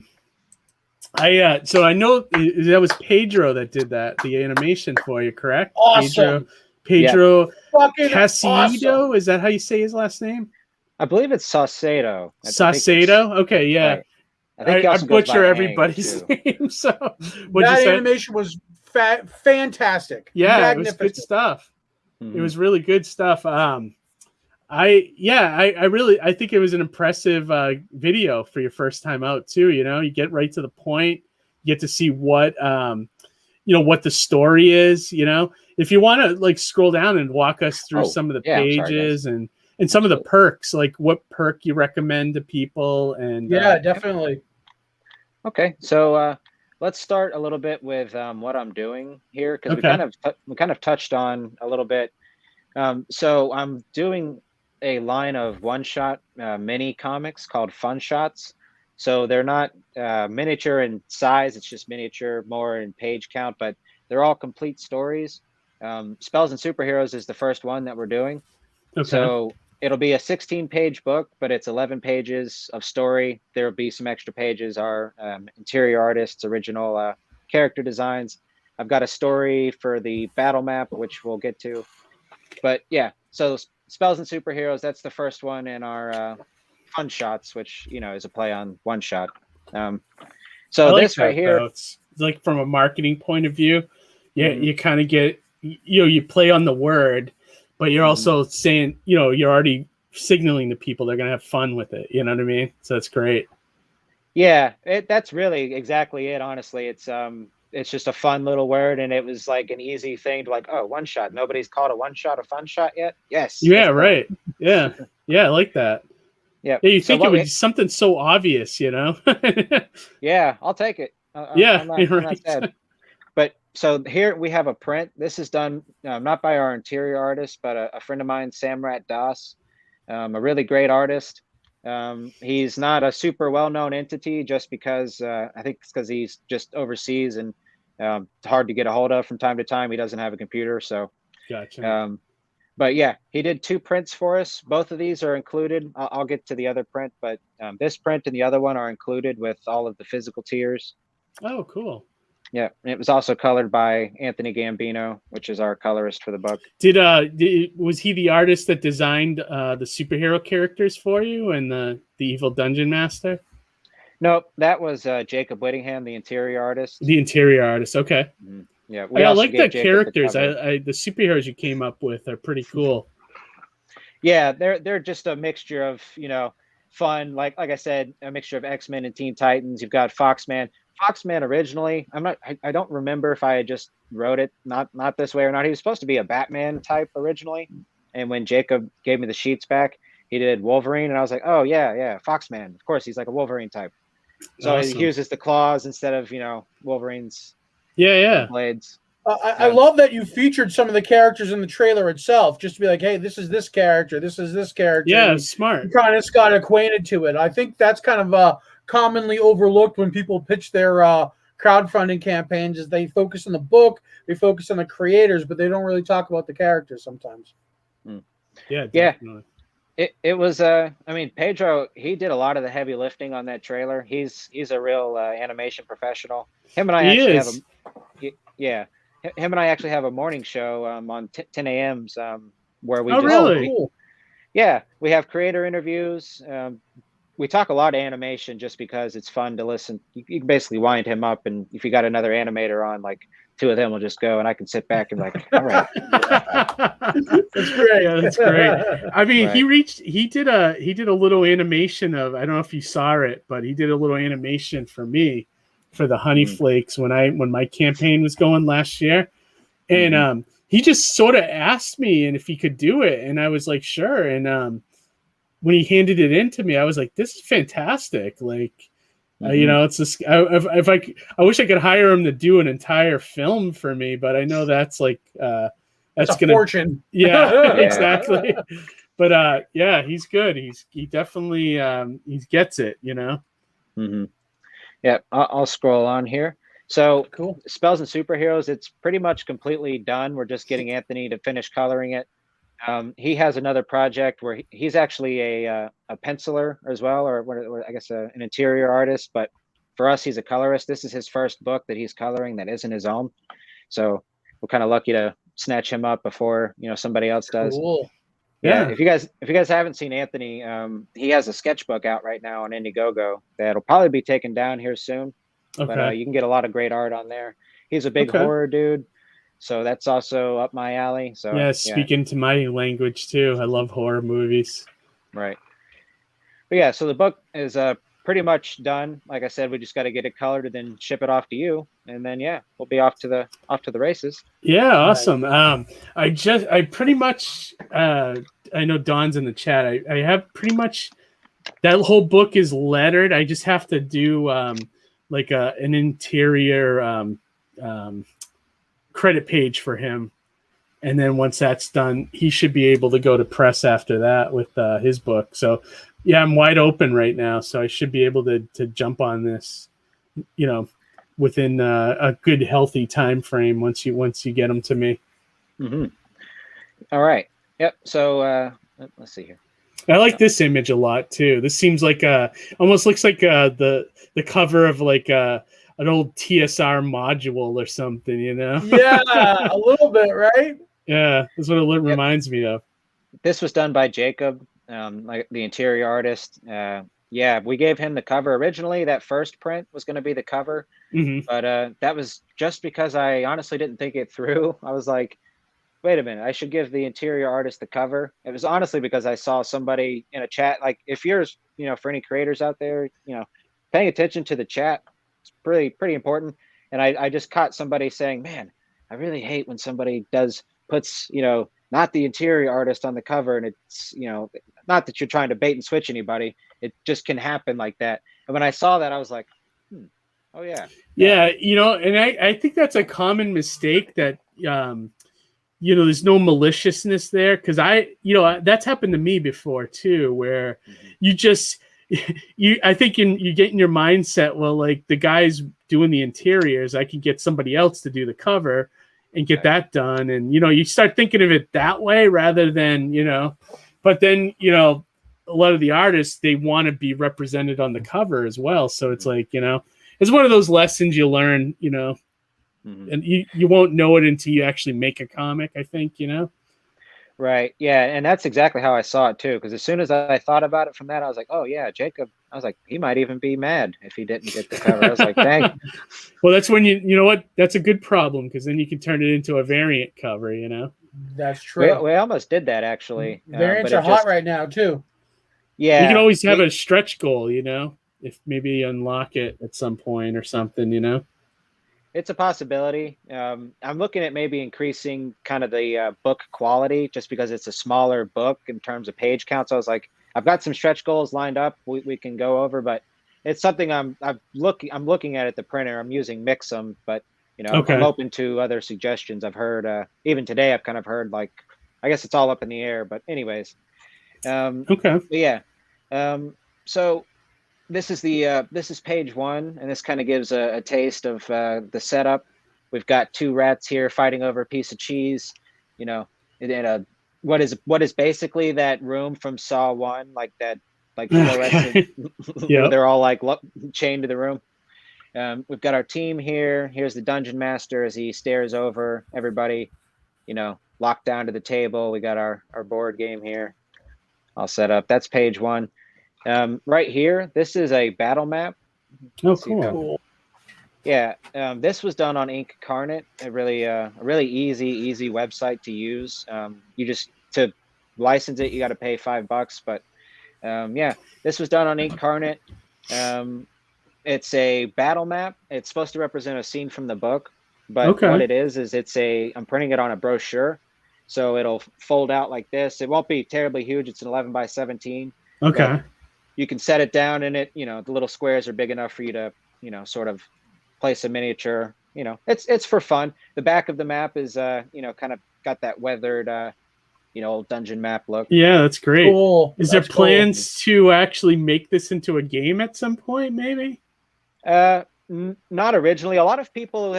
So I know that was Pedro that did the animation for you, correct? Awesome. Pedro Fucking Casido. awesome. Is that how you say his last name? I believe it's Saucedo. Saucedo? Okay, yeah. Right. I think I butcher everybody's name. So that animation was fantastic. Yeah, it was good stuff. Mm-hmm. It was really good stuff. I think it was an impressive video for your first time out too. You know, you get right to the point. You get to see what what the story is. You know, if you want to like scroll down and walk us through some of the pages and some of the perks, like what perk you recommend to people. And definitely. Okay, so let's start a little bit with what I'm doing here, because we kind of touched on a little bit. So I'm doing a line of one-shot mini comics called Fun Shots. So they're not miniature in size; it's just miniature, more in page count, but they're all complete stories. Spells and Superheroes is the first one that we're doing. Okay. So it'll be a 16-page book, but it's 11 pages of story. There'll be some extra pages, our interior artists, original character designs. I've got a story for the battle map, which we'll get to. But yeah, so Spells and Superheroes, that's the first one in our Fun Shots, which, is a play on one shot. So this right here, it's like from a marketing point of view, you kind of get, you play on the word, but you're also saying, you're already signaling to people they're going to have fun with it. You know what I mean? So that's great. Yeah, that's really exactly it. Honestly, it's just a fun little word, and it was like an easy thing to like, oh, one shot. Nobody's called a one shot a fun shot yet. Yes. Yeah. Right. Yeah. Yeah. I like that. Yeah. You think it would be something so obvious, Yeah, I'll take it. I'm not sad. But so here we have a print. This is done not by our interior artist, but a friend of mine, Samrat Das, a really great artist. He's not a super well-known entity just because I think it's because he's just overseas and it's hard to get a hold of from time to time. He doesn't have a computer. So, gotcha. But yeah, he did 2 prints for us. Both of these are included. I'll get to the other print, but this print and the other one are included with all of the physical tiers. Oh, cool. Yeah, and it was also colored by Anthony Gambino, which is our colorist for the book. Was he the artist that designed the superhero characters for you and the evil dungeon master? Nope, that was Jacob Whittingham, the interior artist. The interior artist, okay. Mm-hmm. Yeah, I like the characters. The superheroes you came up with are pretty cool. Yeah, they're just a mixture of fun, like I said, a mixture of X-Men and Teen Titans. You've got Foxman. Foxman originally, I don't remember if I had just wrote it not this way or not. He was supposed to be a Batman type originally, and when Jacob gave me the sheets back, he did Wolverine, and I was like, oh yeah, Foxman. Of course, he's like a Wolverine type. So awesome. He uses the claws instead of Wolverine's blades. I love that you featured some of the characters in the trailer itself, just to be like, hey, this is this character, this is this character. Yeah, smart. You kind of got acquainted to it. I think that's kind of commonly overlooked when people pitch their crowdfunding campaigns, is they focus on the book, they focus on the creators, but they don't really talk about the characters sometimes. Yeah, definitely. It was Pedro, he did a lot of the heavy lifting on that trailer. He's a real animation professional. Him and I actually have a morning show on 10 a.m.s where we cool. We have creator interviews. We talk a lot of animation just because it's fun to listen. You can basically wind him up, and if you got another animator on, like 2 of them will just go, and I can sit back and like, all right. That's great. Yeah, that's great. I mean, right. He did a little animation of, I don't know if you saw it, but he did a little animation for me for the Honey Flakes when my campaign was going last year. And he just sort of asked me and if he could do it, and I was like, sure. And when he handed it in to me, I was like, this is fantastic. Like, it's just if I wish I could hire him to do an entire film for me, but I know that's like that's a fortune. Yeah, exactly. But yeah, he's good. He definitely he gets it. Yeah, I'll scroll on here. So cool. Spells and Superheroes, it's pretty much completely done. We're just getting Anthony to finish coloring it. He has another project where he's actually a penciler as well, or I guess an interior artist. But for us, he's a colorist. This is his first book that he's coloring that isn't his own. So we're kind of lucky to snatch him up before somebody else does. Cool. Yeah. If you guys haven't seen Anthony, he has a sketchbook out right now on Indiegogo that'll probably be taken down here soon. Okay. But you can get a lot of great art on there. He's a big horror dude. So that's also up my alley. So yeah, speaking to my language too. I love horror movies. Right. But yeah, so the book is pretty much done. Like I said, we just got to get it colored and then ship it off to you, and then we'll be off to the races. Yeah, awesome. I pretty much I know Don's in the chat. I have pretty much that whole book is lettered. I just have to do like an interior credit page for him, and then once that's done, he should be able to go to press after that with his book. So yeah, I'm wide open right now, so I should be able to jump on this within a good healthy time frame once you get them to me. All right. Yep. So let's see here. I like this image a lot too. This seems like almost looks like the cover of like an old TSR module or something, Yeah, a little bit, right? Yeah, that's what it reminds me of. This was done by Jacob, like the interior artist. Yeah, we gave him the cover originally. That first print was going to be the cover, but that was just because I honestly didn't think it through. I was like, wait a minute, I should give the interior artist the cover. It was honestly because I saw somebody in a chat, like if you're, for any creators out there, paying attention to the chat, it's pretty important. And I just caught somebody saying, man, I really hate when somebody puts, not the interior artist on the cover. And it's, not that you're trying to bait and switch anybody. It just can happen like that. And when I saw that, I was like, oh yeah. Yeah. And I think that's a common mistake that, there's no maliciousness there. Cause that's happened to me before too, where I think you get in your mindset, well, like the guy's doing the interiors, I can get somebody else to do the cover and get that done. And, you start thinking of it that way rather than, but then, a lot of the artists, they want to be represented on the cover as well. So it's like, it's one of those lessons you learn, and you won't know it until you actually make a comic, I think, Right. Yeah. And that's exactly how I saw it too. Because as soon as I thought about it from that, I was like, oh yeah, Jacob, I was like, he might even be mad if he didn't get the cover. I was like, dang. Well, that's when you know what? That's a good problem, because then you can turn it into a variant cover, That's true. We almost did that actually. Variants are hot right now too. Yeah. You can always have a stretch goal, if maybe you unlock it at some point or something, It's a possibility. I'm looking at maybe increasing kind of the book quality, just because it's a smaller book in terms of page count. So I was like, I've got some stretch goals lined up we can go over, but it's something I'm looking at the printer. I'm using Mixum, but I'm open to other suggestions. I've heard even today I've kind of heard, like, I guess it's all up in the air, but anyways. Yeah. So this is page 1, and this kind of gives a taste of the setup. We've got 2 rats here fighting over a piece of cheese, in what is basically that room from Saw 1, like that, like they're all like chained to the room. We've got our team here. Here's the dungeon master as he stares over everybody, locked down to the table. We got our board game here all set up. That's page 1. Right here, this is a battle map. Oh, cool. Yeah, this was done on Incarnate, a really easy website to use. You just, to license it, you got to pay $5, but yeah, this was done on Incarnate. It's a battle map. It's supposed to represent a scene from the book. But what it is I'm printing it on a brochure. So it'll fold out like this. It won't be terribly huge. It's an 11 by 17. Okay. You can set it down in it. You know, the little squares are big enough for you to, you know, sort of place a miniature. You know, it's for fun. The back of the map is, you know, kind of got that weathered, you know, old dungeon map look. Yeah, that's great. Cool. Is there plans to actually make this into a game at some point, maybe? Not originally. A lot of people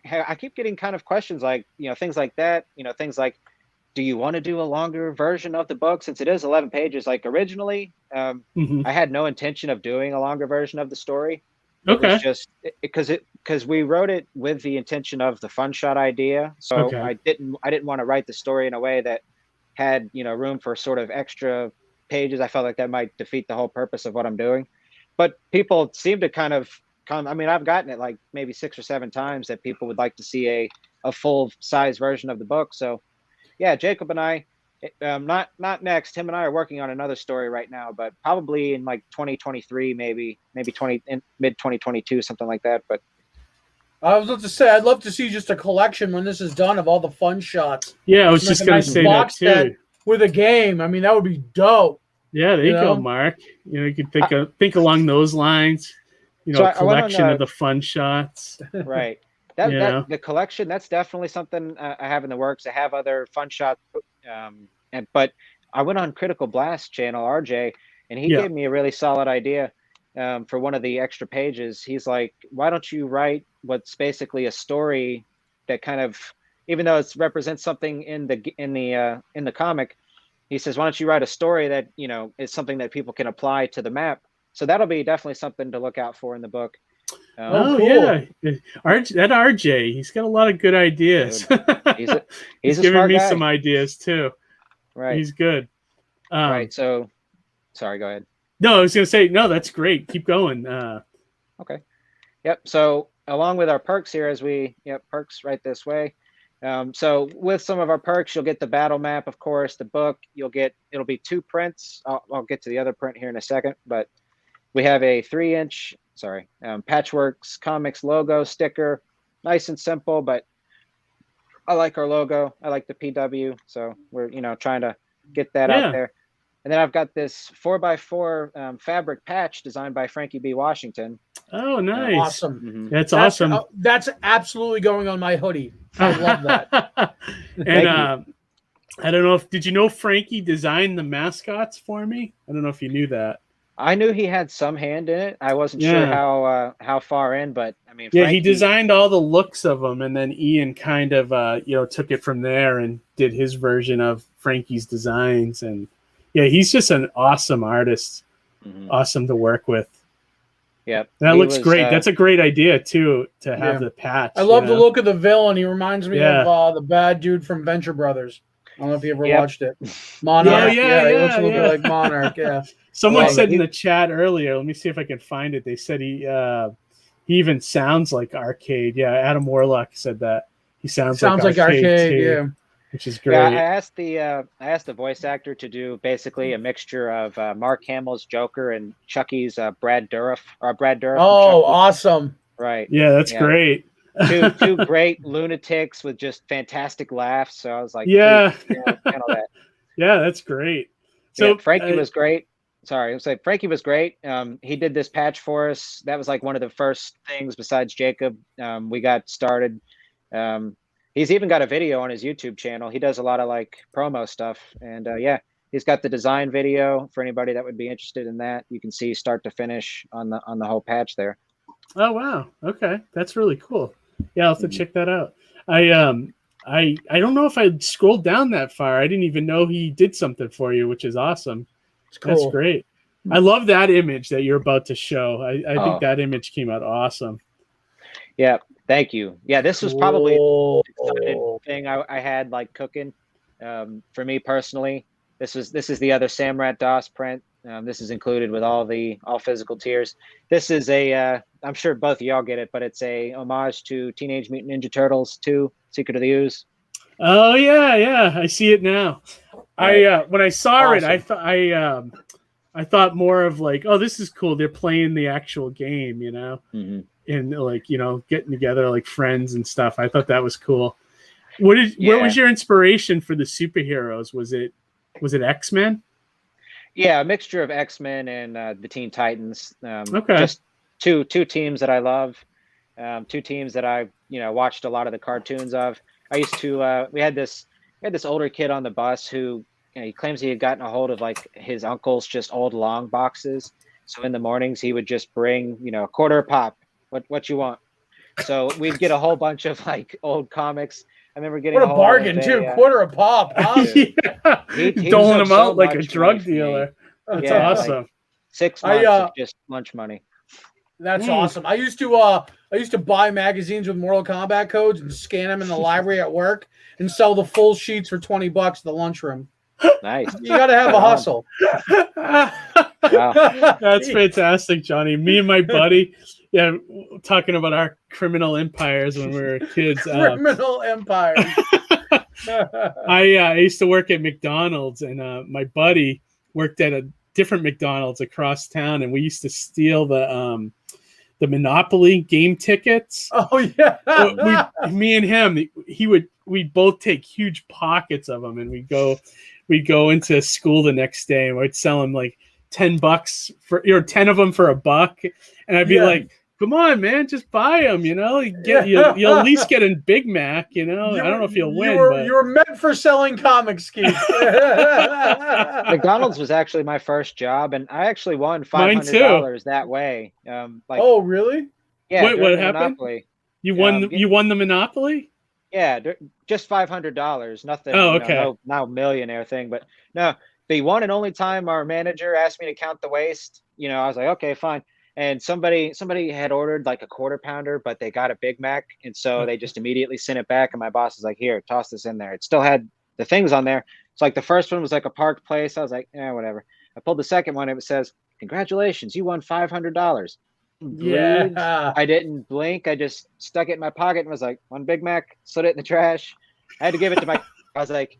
I keep getting kind of questions like, you know, things like that, you know, things like, do you want to do a longer version of the book since it is 11 pages? Like originally, I had no intention of doing a longer version of the story. It was just because we wrote it with the intention of the fun shot idea. So I didn't want to write the story in a way that had, you know, room for sort of extra pages. I felt like that might defeat the whole purpose of what I'm doing. But people seem to kind of come. I mean, I've gotten it like maybe 6 or 7 times that people would like to see a full size version of the book. So yeah, Jacob and I, not next. Him and I are working on another story right now, but probably in like 2023, maybe mid 2022, something like that. But I was about to say, I'd love to see just a collection when this is done of all the fun shots. Yeah, I was just going to say that too. With a game, I mean, that would be dope. Yeah, there you go, Mark. You know, you could think along those lines. You know, a collection of the fun shots. Right. The collection, that's definitely something I have in the works. I have other fun shots, but I went on Critical Blast channel, RJ, and he gave me a really solid idea for one of the extra pages. He's like, why don't you write what's basically a story that kind of, even though it represents something in the comic, he says, why don't you write a story that, you know, is something that people can apply to the map. So that'll be definitely something to look out for in the book. Cool. Yeah, that RJ, he's got a lot of good ideas. He's giving me some ideas too. Right, he's good. Right. So, sorry. Go ahead. No, I was going to say no. That's great. Keep going. Okay. Yep. So along with our perks here, perks right this way. So with some of our perks, you'll get the battle map, of course, the book. It'll be 2 prints. I'll get to the other print here in a second, but we have a 3-inch. Patchworks Comics logo sticker, nice and simple, but I like our logo. I like the PW, so we're trying to get that out there. And then I've got this 4x4 fabric patch designed by Frankie B. Washington. Oh, nice! Awesome. That's awesome. That's absolutely going on my hoodie. I love that. And I don't know did you know Frankie designed the mascots for me? I don't know if you knew that. I knew he had some hand in it. I wasn't sure how far in, but I mean, Frankie, he designed all the looks of them, and then Ian kind of took it from there and did his version of Frankie's designs. And yeah, he's just an awesome artist, awesome to work with. Yep, that looks great. That's a great idea too, to have the patch. I love the look of the villain. He reminds me of the bad dude from Venture Brothers. I don't know if you ever watched it. Monarch. He looks a little bit like Monarch. Yeah. Someone said in the chat earlier, let me see if I can find it. They said he even sounds like Arcade. Yeah, Adam Warlock said that. He sounds like Arcade too, which is great. Yeah, I asked the voice actor to do basically a mixture of Mark Hamill's Joker and Chucky's Brad Dourif. Oh, awesome. Right. Yeah, that's great. two great lunatics with just fantastic laughs. So I was like, yeah, handle that. Yeah, that's great. So Frankie was great. Sorry, I was like, Frankie was great. He did this patch for us. That was like one of the first things besides Jacob. We got started. He's even got a video on his YouTube channel. He does a lot of like promo stuff, and he's got the design video for anybody that would be interested in that. You can see start to finish on the whole patch there. Oh wow, okay, that's really cool. Yeah, I'll have to check that out. I don't know if I scrolled down that far. I didn't even know he did something for you, which is awesome. It's cool. That's great. I love that image that you're about to show. I think that image came out awesome. Yeah, thank you. Yeah, this was probably the exciting thing I had like cooking. For me personally, this is the other Samrat DOS print. This is included with all physical tiers. This is I'm sure both of y'all get it, but it's a homage to Teenage Mutant Ninja Turtles 2, Secret of the Ooze. Oh yeah, I see it now. Right. When I saw it, I thought more of like, oh, this is cool. They're playing the actual game, Mm-hmm. and like, you know, getting together like friends and stuff. I thought that was cool. What was your inspiration for the superheroes? Was it X-Men? Yeah, a mixture of X-Men and the Teen Titans. Okay. Just two teams that I love. Two teams that I, you know, watched a lot of the cartoons of. I used to we had this older kid on the bus who, you know, he claims he had gotten a hold of like his uncle's just old long boxes. So in the mornings he would just bring, you know, a quarter a pop. What you want? So we'd get a whole bunch of like old comics. I remember getting a bargain too, quarter a pop. Huh? He doling them out like a drug dealer. That's awesome. Like 6 months of just lunch money. That's awesome. I used to buy magazines with Mortal Kombat codes and scan them in the library at work and sell the full sheets for $20 at the lunchroom. Nice. You got to have a hustle. Wow. That's fantastic, Johnny. Me and my buddy, talking about our criminal empires when we were kids. Criminal empires. I used to work at McDonald's, and my buddy worked at a different McDonald's across town, and we used to steal the Monopoly game tickets. Oh yeah. Me and him, we'd both take huge pockets of them, and we'd go into school the next day, and we'd sell them like $10 for 10 of them for $1, and I'd be like, come on, man, just buy them, you know. You'll at least get a Big Mac, you know. I don't know if you'll win. You were meant for selling comics, Keith. McDonald's was actually my first job, and I actually won $500 that way. Oh, really? Yeah. Wait, what happened? Monopoly. You won the Monopoly? Yeah, just $500. Nothing. Oh, okay. No millionaire thing, but no. The one and only time our manager asked me to count the waste, you know, I was like, okay, fine. And somebody had ordered like a quarter pounder, but they got a Big Mac. And so they just immediately sent it back. And my boss was like, here, toss this in there. It still had the things on there. So like the first one was like a parked place. I was like, whatever. I pulled the second one. It says, congratulations, you won $500. Yeah. I didn't blink. I just stuck it in my pocket and was like, one Big Mac, slid it in the trash. I had to give it to my, I was like,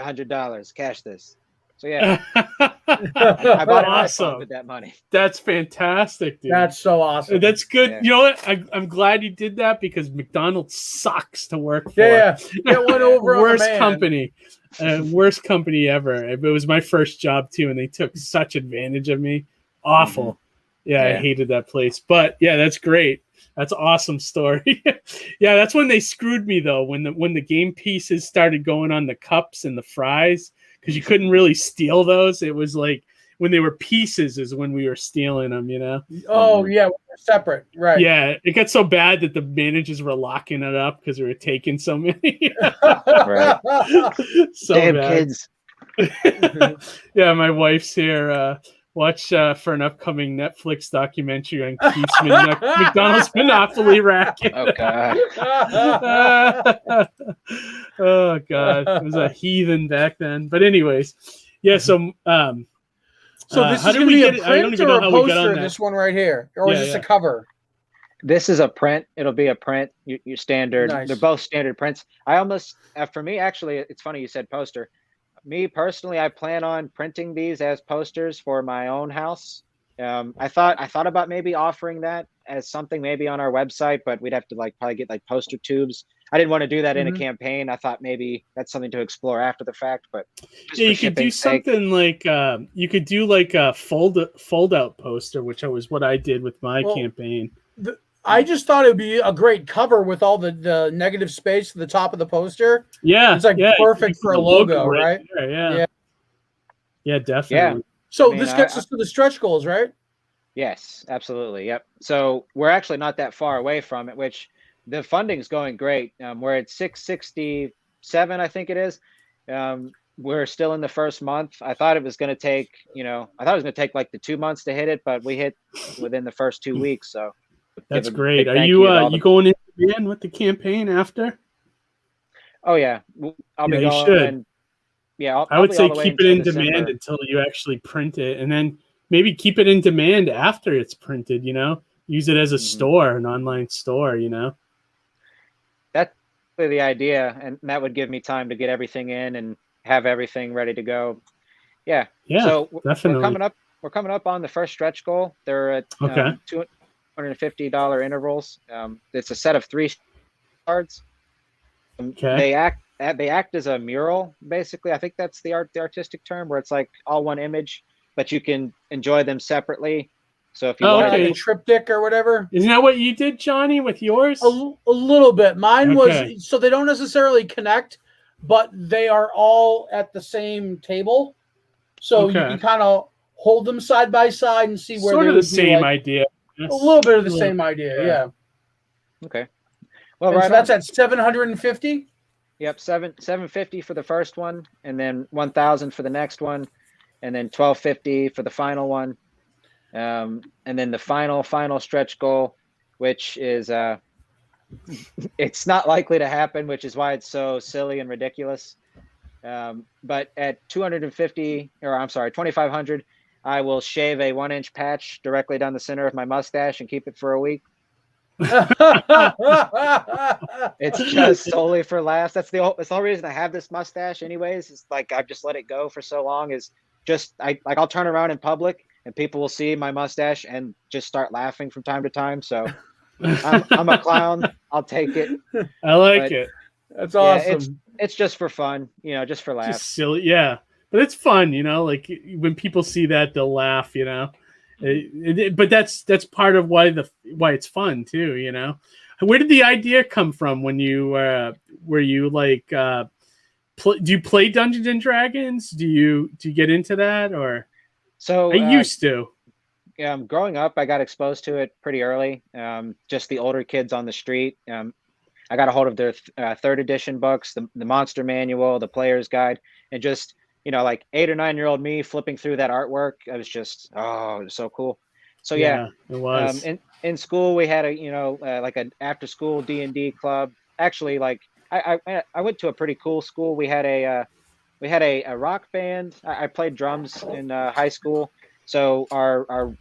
$100, cash this. So yeah, I bought an iPhone with that money. That's fantastic, dude. That's so awesome. That's good. Yeah. You know what? I'm glad you did that because McDonald's sucks to work for. Yeah, get one over. Worst company, worst company ever. It was my first job too, and they took such advantage of me. Awful. Mm-hmm. Yeah, I hated that place. But yeah, that's great. That's an awesome story. Yeah, that's when they screwed me though. When the game pieces started going on the cups and the fries. Because you couldn't really steal those. It was like when they were pieces is when we were stealing them, you know? Oh, yeah. We're separate. Right. Yeah. It got so bad that the managers were locking it up because we were taking so many. Right. So damn bad. Kids. Yeah, my wife's here. Watch for an upcoming Netflix documentary on Keith's McDonald's Monopoly racket. Oh, God. Oh, God. It was a heathen back then. But anyways, yeah, so... so this is going to be a print or a poster, this one right here? Or is this a cover? This is a print. It'll be a print. Your standard. Nice. They're both standard prints. I almost... for me, actually, it's funny you said poster. Me personally, I plan on printing these as posters for my own house. I thought about maybe offering that as something maybe on our website, but we'd have to probably get poster tubes. I didn't want to do that in a campaign. I thought maybe that's something to explore after the fact, but yeah, you could do something like you could do like a fold out poster, which was what I did with my campaign. I just thought it would be a great cover with all the negative space at the top of the poster. Yeah. It's perfect for a logo, right? Yeah, definitely. Yeah. So this gets us to the stretch goals, right? Yes, absolutely. Yep. So we're actually not that far away from it, which the funding's going great. We're at 667, I think it is. We're still in the first month. I thought it was going to take, like the 2 months to hit it, but we hit within the first 2 weeks. So that's great. Are you going in again with the campaign after? Oh yeah, I'll be going. Should. And, I would say keep it in demand until you actually print it, and then maybe keep it in demand after it's printed. You know, use it as a store, an online store. You know, that's the idea, and that would give me time to get everything in and have everything ready to go. Yeah. Yeah. So definitely. We're coming up on the first stretch goal. They're at $250 intervals. It's a set of 3 cards. Okay. They act as a mural, basically. I think that's the artistic term, where it's like all one image, but you can enjoy them separately. So if you want like a triptych or whatever. Isn't that what you did, Johnny, with yours? A little bit. Mine was, so they don't necessarily connect, but they are all at the same table. So you can kind of hold them side by side and see where sort they of would the same like, idea. A little bit of the same idea, yeah. Okay. Well, so that's at $750. Yep, $750 for the first one, and then $1,000 for the next one, and then $1,250 for the final one, and then the final stretch goal, which is it's not likely to happen, which is why it's so silly and ridiculous. But at $2,500, I will shave a 1-inch patch directly down the center of my mustache and keep it for a week. It's just solely for laughs. That's the whole reason I have this mustache anyways. It's like I've just let it go for so long, is just I'll turn around in public and people will see my mustache and just start laughing from time to time. So I'm a clown. I'll take it. I like it. That's awesome. It's just for fun, just for laughs. Just silly, yeah. But it's fun, like when people see that, they'll laugh, but that's part of why it's fun too, Where did the idea come from when you were you like do you play Dungeons and Dragons? Do you get into that? Or so I used to. Growing up, I got exposed to it pretty early. Just the older kids on the street. I got a hold of their 3rd edition books, the Monster Manual, the Player's Guide, and just like 8 or 9-year-old me flipping through that artwork. I was just, it was so cool. So yeah, it was. In school we had like an after school D&D club. Actually, like I went to a pretty cool school. We had a rock band. I played drums in high school. So our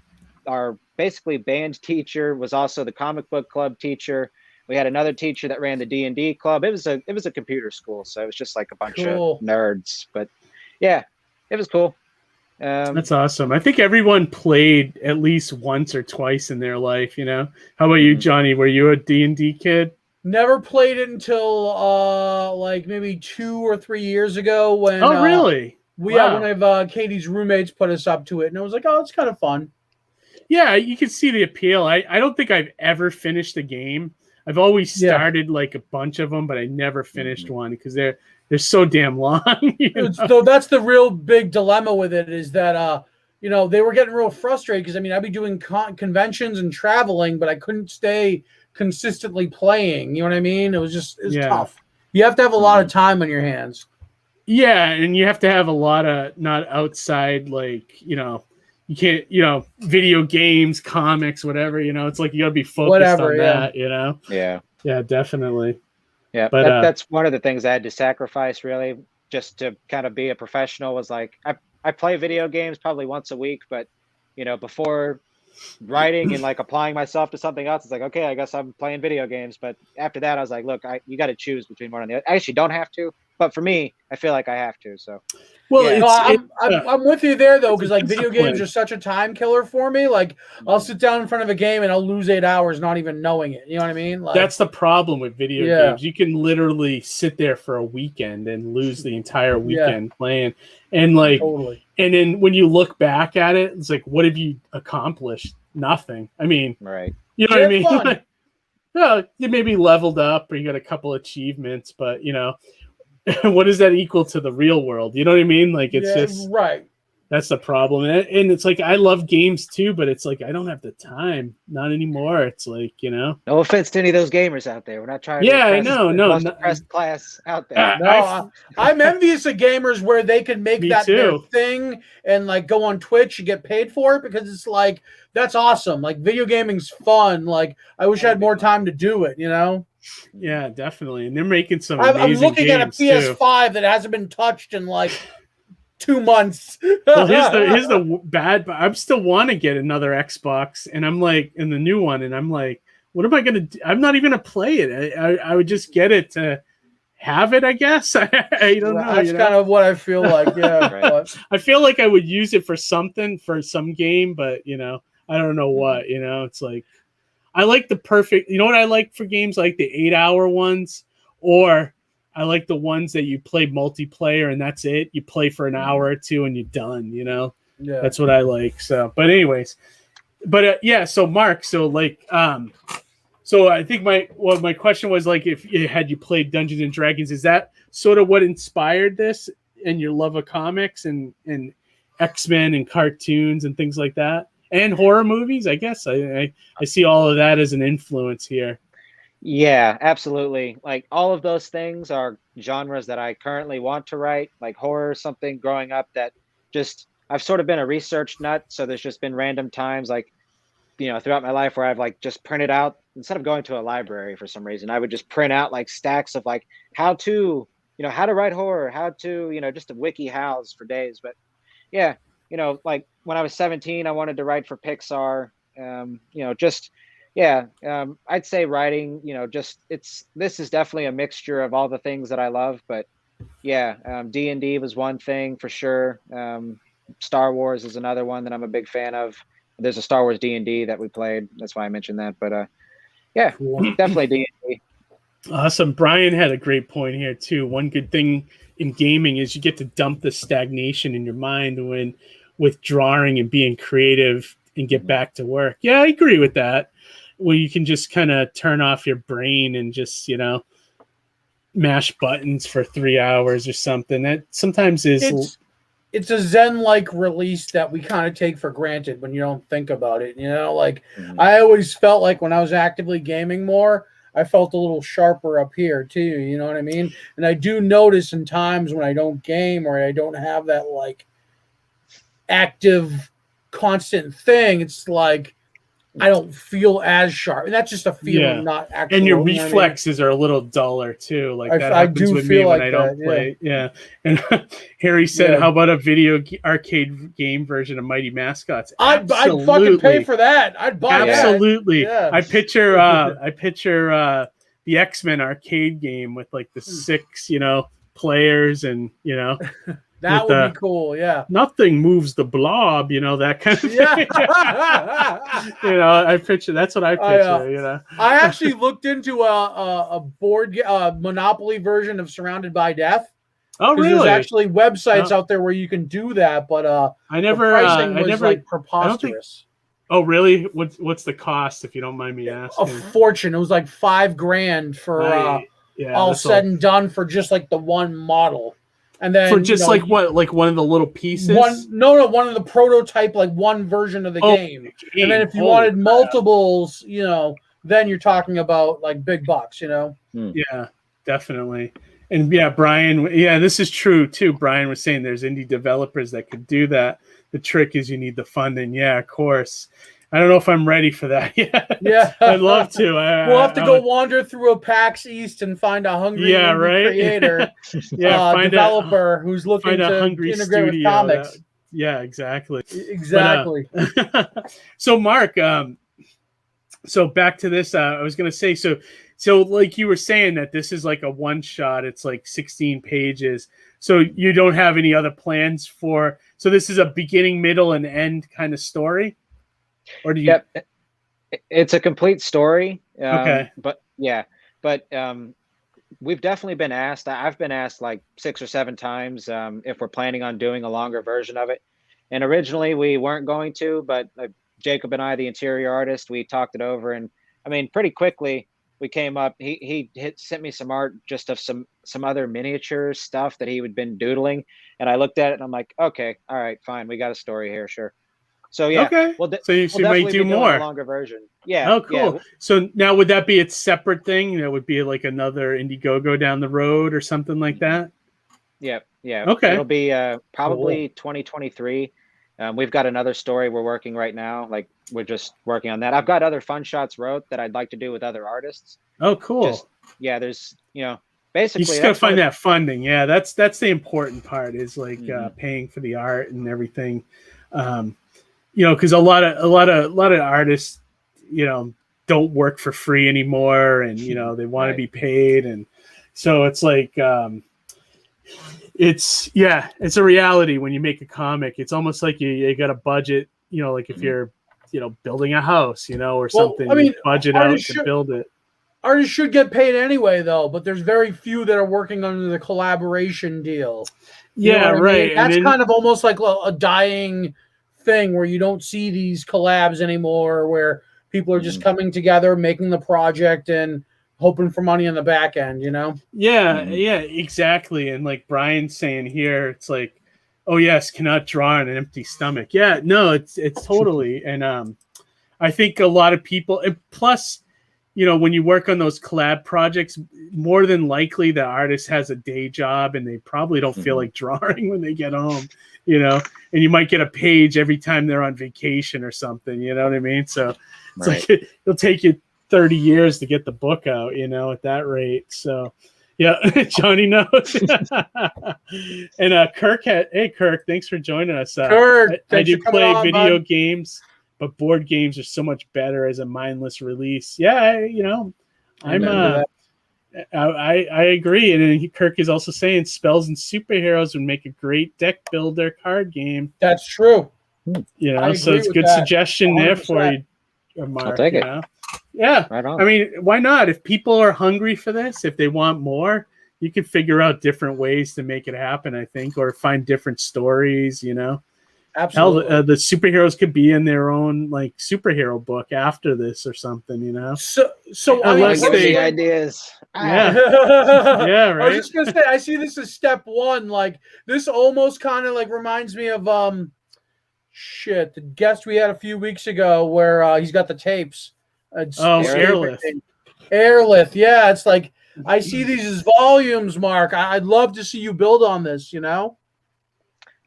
basically band teacher was also the comic book club teacher. We had another teacher that ran the D&D club. It was a computer school, so it was just like a bunch of nerds. But yeah, it was cool. That's awesome. I think everyone played at least once or twice in their life. How about you, Johnny? Were you a D&D kid? Never played it until like maybe 2 or 3 years ago when. Oh, really? One of Katie's roommates put us up to it, and I was like, "Oh, it's kind of fun." Yeah, you can see the appeal. I don't think I've ever finished a game. I've always started like a bunch of them, but I never finished one because they're so damn long. So that's the real big dilemma with it, is that they were getting real frustrated because I'd be doing conventions and traveling, but I couldn't stay consistently playing. You know what I mean? It was tough. You have to have a lot of time on your hands. Yeah, and you have to have a lot of not outside, like you can't, video games, comics, whatever, it's like you gotta be focused on that, Yeah, definitely. Yeah, but that's one of the things I had to sacrifice, really, just to kind of be a professional. Was like I play video games probably once a week, but before writing and like applying myself to something else, it's like, okay, I guess I'm playing video games. But after that, I was like, look, you got to choose between one and the other. I actually don't have to, but for me, I feel like I have to. So, well, I'm with you there though, because like video games are such a time killer for me. Like I'll sit down in front of a game and I'll lose 8 hours not even knowing it. You know what I mean? Like, that's the problem with video games. You can literally sit there for a weekend and lose the entire weekend playing, and like, and then when you look back at it, it's like, what have you accomplished? Nothing. I mean, right? You know what I mean? Like, well, you maybe leveled up or you got a couple achievements, but what does that equal to the real world? You know what I mean? Like, it's just right. That's the problem. And it's like, I love games too, but it's like, I don't have the time. Not anymore. It's like, No offense to any of those gamers out there. We're not trying to I know. No. Depressed class out there. I'm envious of gamers where they can make that their thing and like go on Twitch and get paid for it, because it's like, that's awesome. Like, video gaming's fun. Like, I wish I had more time to do it, Yeah, definitely. And they're making some I'm looking games at a PS5 that hasn't been touched in like 2 months. Well, here's the bad, but I still want to get another Xbox, and I'm like, in the new one, and I'm like, what am I gonna do? I'm not even gonna play it. I would just get it to have it, I guess. I don't know. That's kind of what I feel like. Yeah, right. I feel like I would use it for something, for some game, but I don't know what. It's like, I like the perfect, you know what I like for games, like the 8-hour ones, or I like the ones that you play multiplayer and that's it. You play for an hour or two and you're done, you know? Yeah. That's what I like. So, but anyways, but yeah, so Mark, so like, so I think my question was like, if you had you played Dungeons and Dragons, is that sort of what inspired this and your love of comics and X-Men and cartoons and things like that? And horror movies, I guess. I see all of that as an influence here. Yeah, absolutely. Like all of those things are genres that I currently want to write, like horror, something growing up that just, I've sort of been a research nut. So there's just been random times like, throughout my life where I've like just printed out, instead of going to a library for some reason, I would just print out like stacks of like how to write horror, how to, just a wiki hows for days. But yeah, like when I was 17, I wanted to write for Pixar. I'd say writing, this is definitely a mixture of all the things that I love. But yeah, D&D was one thing for sure. Star Wars is another one that I'm a big fan of. There's a Star Wars D&D that we played. That's why I mentioned that. But yeah, cool. Definitely D&D. Awesome. Brian had a great point here too. One good thing in gaming is you get to dump the stagnation in your mind when with drawing and being creative and get back to work. Yeah, I agree with that. Where you can just kind of turn off your brain and just, mash buttons for 3 hours or something. That sometimes is... It's a Zen-like release that we kind of take for granted when you don't think about it. I always felt like when I was actively gaming more, I felt a little sharper up here too. You know what I mean? And I do notice in times when I don't game or I don't have that like active, constant thing, it's like I don't feel as sharp. And that's just a feeling, not actually. And your reflexes are a little duller too. Like that I happens do with feel me like when I don't that, play. Yeah. And Harry said, how about a video arcade game version of Mighty Mascots? I'd fucking pay for that. I'd buy it. Absolutely. Yeah. I picture the X-Men arcade game with like the 6, players and, that would be cool, yeah. Nothing moves the blob, that kind of thing. Yeah. I picture that's what I picture. I actually looked into a board Monopoly version of Surrounded by Death. Oh, really? There's actually websites out there where you can do that, but I never. the pricing was like preposterous. Oh, really? What's the cost, if you don't mind me asking? A fortune. It was like $5,000 for all said and done for just like the one model. And then for just like what, like one of the little pieces? One of the prototype, like one version of the game. And then if you wanted multiples, then you're talking about like big bucks, Yeah, definitely. And yeah, Brian, this is true too. Brian was saying there's indie developers that could do that. The trick is you need the funding. Yeah, of course. I don't know if I'm ready for that yet. Yeah. I'd love to. We'll have to go wander through a PAX East and find a hungry creator, developer who's looking to integrate with comics. Exactly. Exactly. So Mark, so back to this, I was going to say, so like you were saying that this is like a one shot, it's like 16 pages. So you don't have any other plans so this is a beginning, middle, and end kind of story? Or do you? Yep, it's a complete story. Okay. But we've definitely been asked. I've been asked like 6 or 7 times if we're planning on doing a longer version of it. And originally we weren't going to, but Jacob and I, the interior artist, we talked it over, and I mean, pretty quickly we came up. He sent me some art just of some other miniature stuff that he had been doodling, and I looked at it and I'm like, okay, all right, fine, we got a story here, sure. So yeah, okay. So you might do more. A longer version. Yeah. Oh, cool. Yeah. So now would that be its separate thing? That would be like another Indiegogo down the road or something like that? Yeah. Yeah. Okay. It'll be probably 2023. We've got another story we're working right now. Like we're just working on that. I've got other fun shots wrote that I'd like to do with other artists. Oh, cool. There's basically you just gotta find that funding. Yeah, that's the important part is like paying for the art and everything. Because a lot of artists, don't work for free anymore, and they want to be paid, and so it's like it's a reality when you make a comic. It's almost like you got a budget. Like if you're building a house, or something. I mean, budget out to build it. Artists should get paid anyway, though, but there's very few that are working under the collaboration deal. Yeah, right. That's kind of almost like a dying thing where you don't see these collabs anymore, where people are just coming together, making the project, and hoping for money on the back end, Yeah, exactly. And like Brian's saying here, it's like, oh yes, cannot draw on an empty stomach. Yeah, no, it's totally. And I think a lot of people, and plus, when you work on those collab projects, more than likely the artist has a day job and they probably don't feel like drawing when they get home, and you might get a page every time they're on vacation or something, you know what I mean? So it's like it'll take you 30 years to get the book out, at that rate. So yeah, Johnny knows. And Kirk, thanks for joining us. Kirk, I do play video games, but board games are so much better as a mindless release. Yeah, I agree. And then Kirk is also saying spells and superheroes would make a great deck builder card game. That's true. So it's a good suggestion 100%. There for you, Mark. I'll take it. Yeah. Right on. I mean, why not? If people are hungry for this, if they want more, you can figure out different ways to make it happen, I think, or find different stories, Absolutely. Hell, the superheroes could be in their own like superhero book after this or something, So unless the ideas, yeah, yeah, right. I was just gonna say, I see this as step one. Like this almost kind of like reminds me of the guest we had a few weeks ago where he's got the tapes. Airlift. Airlift, yeah. It's like I see these as volumes, Mark. I'd love to see you build on this.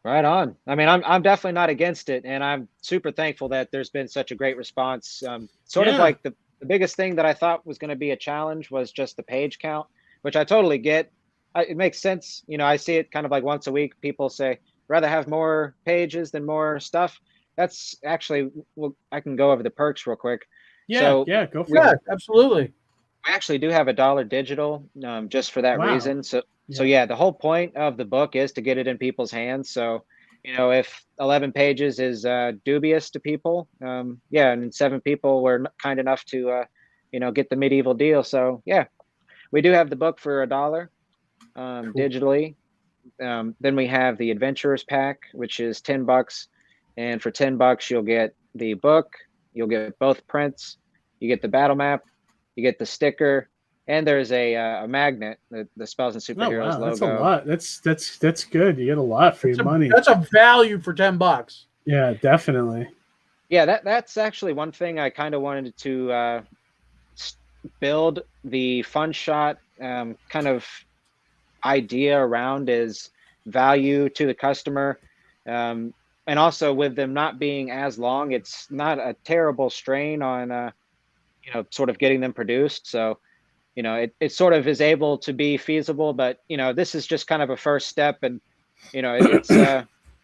Right on. I mean, I'm definitely not against it, and I'm super thankful that there's been such a great response. Sort of like the biggest thing that I thought was going to be a challenge was just the page count, which I totally get. It makes sense. I see it kind of like once a week. People say rather have more pages than more stuff. That's actually, I can go over the perks real quick. Go for it. Yeah, absolutely. We actually do have $1 digital just for that reason. So the whole point of the book is to get it in people's hands. So, if 11 pages is dubious to people, and 7 people were kind enough to, get the medieval deal. So we do have the book for $1 digitally. Then we have the Adventurers Pack, which is $10, and for $10 you'll get the book, you'll get both prints, you get the battle map, you get the sticker, and there's a magnet, the Spells and Superheroes logo. That's a lot. That's good. You get a lot for your money. That's a value for $10. Yeah, definitely. Yeah, that's actually one thing I kind of wanted to build the fun shot kind of idea around is value to the customer. And also with them not being as long, it's not a terrible strain on, sort of getting them produced. So, it sort of is able to be feasible, but, this is just kind of a first step. And, it's,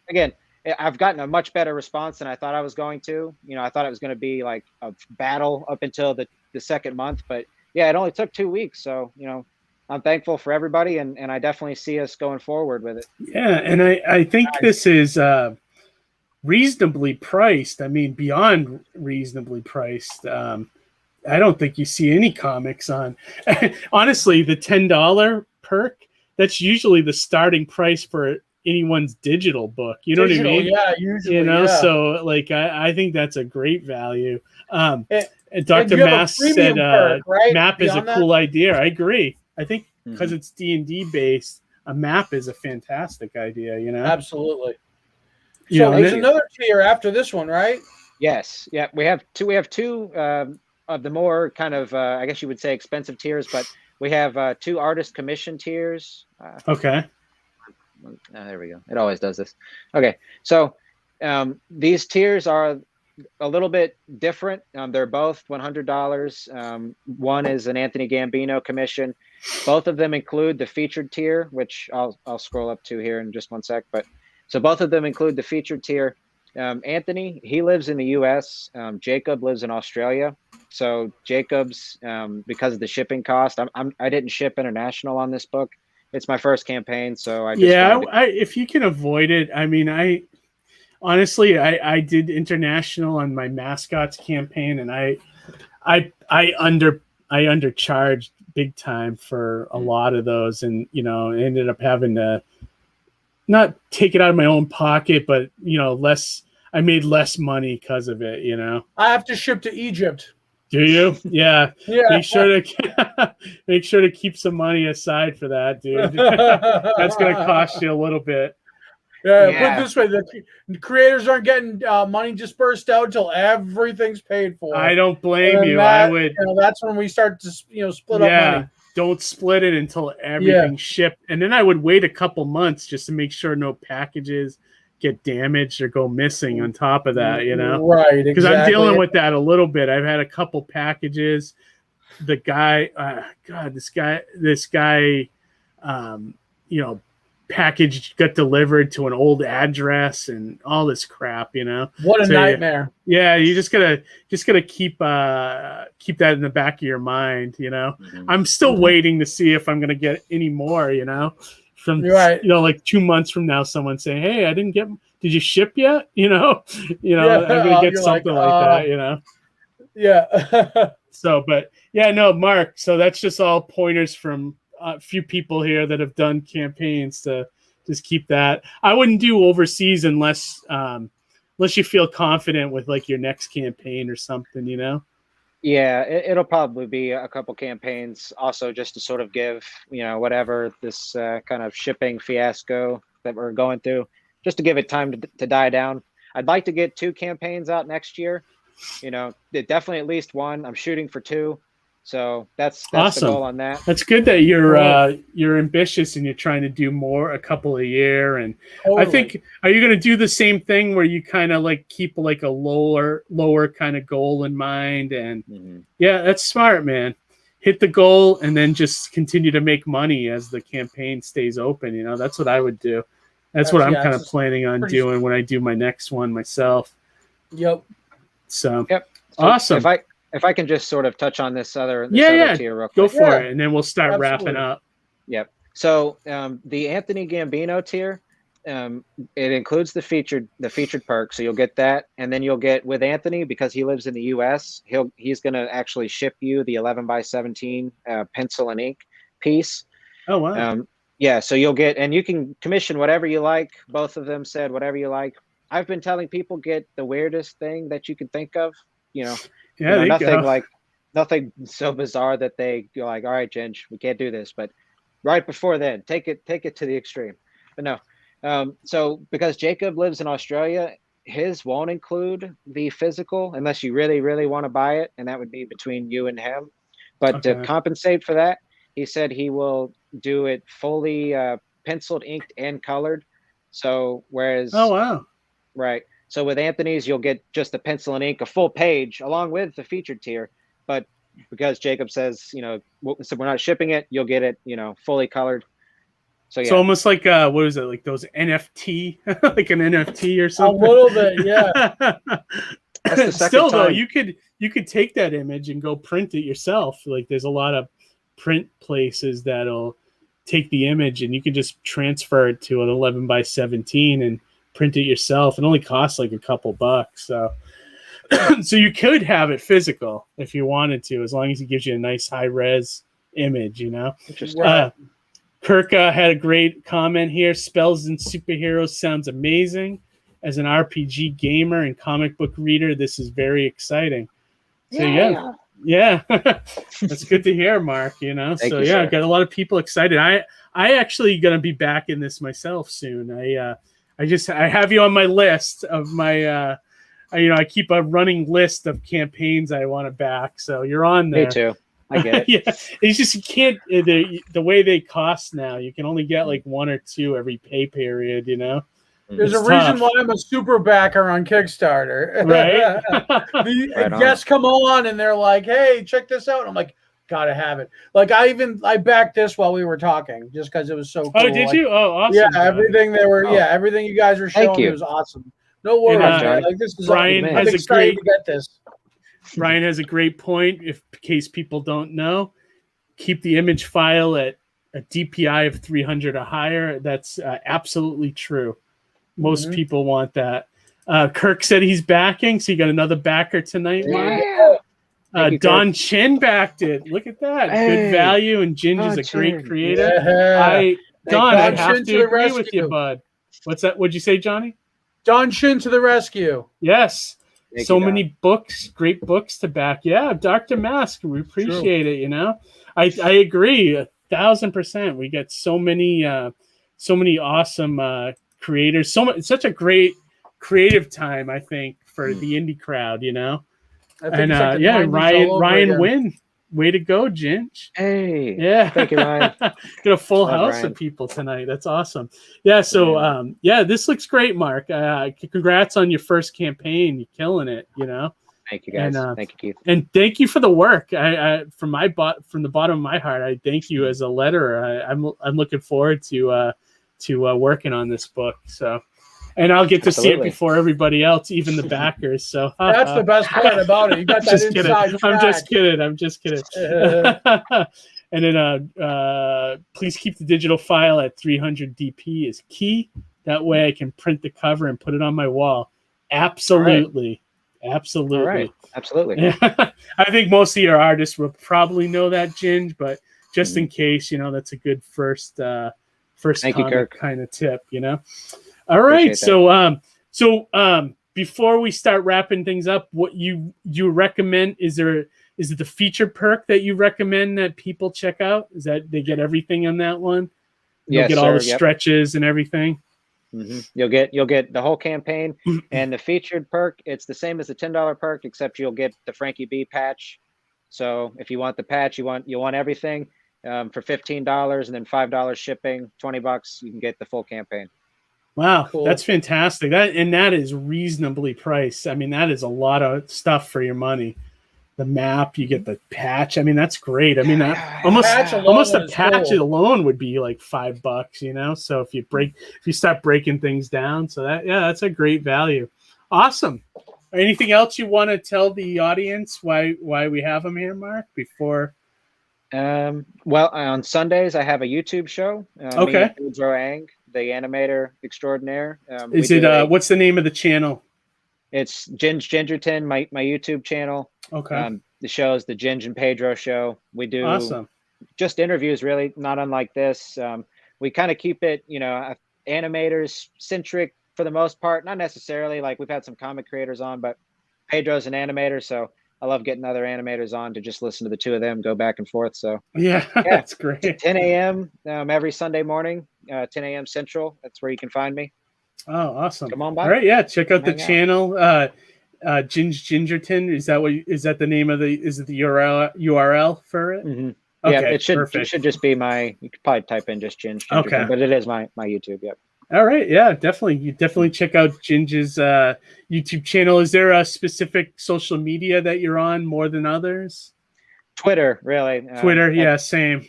again, I've gotten a much better response than I thought I was going to. I thought it was going to be like a battle up until the second month, but it only took 2 weeks. So, I'm thankful for everybody, and I definitely see us going forward with it. Yeah, and I think this is reasonably priced. I mean, beyond reasonably priced. I don't think you see any comics on. Honestly, the $10 perk, that's usually the starting price for anyone's digital book. You know what I mean? Yeah, usually. So like I think that's a great value. Dr. Mass said perk, right? map is a cool idea. I agree. I think because it's D&D based, a map is a fantastic idea, Absolutely. So there's another tier after this one, right? Yes. Yeah, we have two of the more kind of I guess you would say expensive tiers, but we have 2 artist commission tiers. Okay. There we go. It always does this. Okay. So these tiers are a little bit different. They're both $100. One is an Anthony Gambino commission. Both of them include the featured tier, which I'll scroll up to here in just one sec. But so both of them include the featured tier. Anthony, he lives in the U.S. Jacob lives in Australia. So Jacob's, because of the shipping cost, I didn't ship international on this book. It's my first campaign, so I just if you can avoid it. I mean, honestly, I did international on my Mascots campaign, and I undercharged big time for a lot of those, and ended up having to not take it out of my own pocket, but less. I made less money because of it. I have to ship to Egypt. Do you? Yeah. Yeah. Make sure to keep some money aside for that, dude. That's gonna cost you a little bit. Yeah. Put it this way: the creators aren't getting money dispersed out until everything's paid for. I don't blame you. I would. That's when we start to split up money. Don't split it until everything's shipped, and then I would wait a couple months just to make sure no packages get damaged or go missing on top of that, right? Because I'm dealing with that a little bit. I've had a couple packages. The guy, this guy, package got delivered to an old address and all this crap, What a nightmare. Yeah, you just gotta keep that in the back of your mind, I'm still waiting to see if I'm gonna get any more, from like 2 months from now, someone saying, "Hey, I didn't get. Did you ship yet?" I'm gonna get something like that. Yeah. So, but yeah, no, Mark. So that's just all pointers from a few people here that have done campaigns to just keep that. I wouldn't do overseas unless you feel confident with like your next campaign or something. Yeah, it'll probably be a couple campaigns also just to sort of give, whatever this kind of shipping fiasco that we're going through, just to give it time to die down. I'd like to get 2 campaigns out next year. Definitely at least 1. I'm shooting for 2. So that's awesome. The goal on that. That's good that you're ambitious and you're trying to do more, a couple a year. And totally. I think, are you going to do the same thing where you kind of like keep like a lower kind of goal in mind? And yeah, that's smart, man. Hit the goal and then just continue to make money as the campaign stays open. That's what I would do. That's what I'm kind of planning on doing when I do my next one myself. Yep. So awesome. If I can just sort of touch on this other tier real quick. Go for it, and then we'll start wrapping up. Yep. So the Anthony Gambino tier, it includes the featured perk, so you'll get that, and then you'll get with Anthony, because he lives in the U.S. He's going to actually ship you the 11x17 pencil and ink piece. Oh wow. Yeah, so you'll get, and you can commission whatever you like. Both of them said whatever you like. I've been telling people get the weirdest thing that you can think of. Nothing so bizarre that they go like, all right, Ginge, we can't do this. But right before then, take it to the extreme. But no. So because Jacob lives in Australia, his won't include the physical unless you really, really want to buy it. And that would be between you and him. But to compensate for that, he said he will do it fully penciled, inked, and colored. So whereas... Oh, wow. Right. So with Anthony's, you'll get just the pencil and ink, a full page, along with the featured tier. But because Jacob says, so we're not shipping it, you'll get it, fully colored. So yeah. So almost like what is it, like those NFT, like an NFT or something? A little bit, yeah. That's the second Still time. though, you could take that image and go print it yourself. Like there's a lot of print places that'll take the image and you can just transfer it to an 11x17 and print it yourself. It only costs like a couple bucks. So you could have it physical if you wanted to, as long as it gives you a nice high res image, Interesting. Kirk had a great comment here. Spells and Superheroes sounds amazing. As an RPG gamer and comic book reader, this is very exciting. So yeah. That's good to hear, Mark. Thank so you, yeah, sir. got a lot of people excited. I actually gonna be back in this myself soon. I have you on my list of my I keep a running list of campaigns I want to back. So you're on there. Me too. I get it. Yeah, it's just you can't the way they cost now. You can only get like 1 or 2 every pay period. There's It's a reason tough. why I'm a super backer on Kickstarter. Right? The guests come on and they're like, "Hey, check this out." And I'm like, "Gotta have it." Like I backed this while we were talking, just because it was so cool. Oh, did you? Oh, awesome. Yeah, everything everything you guys were showing me was awesome. No worries, man. Like this is Brian awesome, has I'm excited to get this. Brian has a great point. In case people don't know, keep the image file at a DPI of 300 or higher. That's absolutely true. Most people want that. Kirk said he's backing, so you got another backer tonight, Mark. Don Chin backed it. Look at that. Good value, and Ginger's a great creator. Yeah. Don, I have to agree with you, bud. What's that? What'd you say, Johnny? Don Chin to the rescue. Yes. So many books, great books to back. Yeah, Dr. Mask, we appreciate it, you know. I agree 1,000%. We get so many awesome creators. Such a great creative time, I think, for the indie crowd, you know. And Ryan Wynn, way to go, Ginge. Hey, yeah, thank you, Ryan. Got a full house of people tonight. That's awesome. Yeah, so this looks great, Mark. Congrats on your first campaign. You're killing it, you know. Thank you, guys. Thank you, Keith. And thank you for the work. From the bottom of my heart, I thank you as a letterer. I'm looking forward to working on this book. So. And I'll get to see it before everybody else, even the backers. So that's the best part about it. You got that inside track. I'm just kidding. And then please keep the digital file at 300 DP is key. That way I can print the cover and put it on my wall. Absolutely. All right. Absolutely. Yeah. I think most of your artists will probably know that, Ginge, but just in case, you know, that's a good first comic kind of tip, you know. All right, so before we start wrapping things up, what you recommend, is it the feature perk that you recommend that people check out? Is that they get everything on that one? You'll get all the stretches and everything. Mm-hmm. You'll get the whole campaign, and the featured perk, it's the same as the $10 perk, except you'll get the Frankie B patch. So if you want the patch, you want everything for $15, and then $5 shipping, $20, you can get the full campaign. Wow, cool. That's fantastic. That is reasonably priced. I mean, that is a lot of stuff for your money. The map, you get the patch. I mean, that's great. I mean, almost a patch alone would be like $5, you know. So if you start breaking things down, so that's a great value. Awesome. Anything else you want to tell the audience why we have them here, Mark? Before. Well, on Sundays I have a YouTube show. Okay. Pedro Ang, the animator extraordinaire. Is it what's the name of the channel? It's Ginge Gingerton, my YouTube channel. Okay. The show is the Ginge and Pedro show. We do just interviews, really, not unlike this. We kind of keep it, you know, animators centric for the most part. Not necessarily, like we've had some comic creators on, but Pedro's an animator, so I love getting other animators on to just listen to the two of them go back and forth. So yeah, that's great. 10 a.m. Every Sunday morning, 10 a.m. Central. That's where you can find me. Oh, awesome! Come on by. All right, yeah, check out the channel. Ginge Gingerton. Is that the name of is it the URL for it? Mm-hmm. Okay, yeah, it should just be my. You could probably type in just Ginge Gingerton, okay, but it is my YouTube. Yep. All right, yeah, definitely. You definitely check out Ginge's YouTube channel. Is there a specific social media that you're on more than others? Twitter, really. Twitter, yeah, same.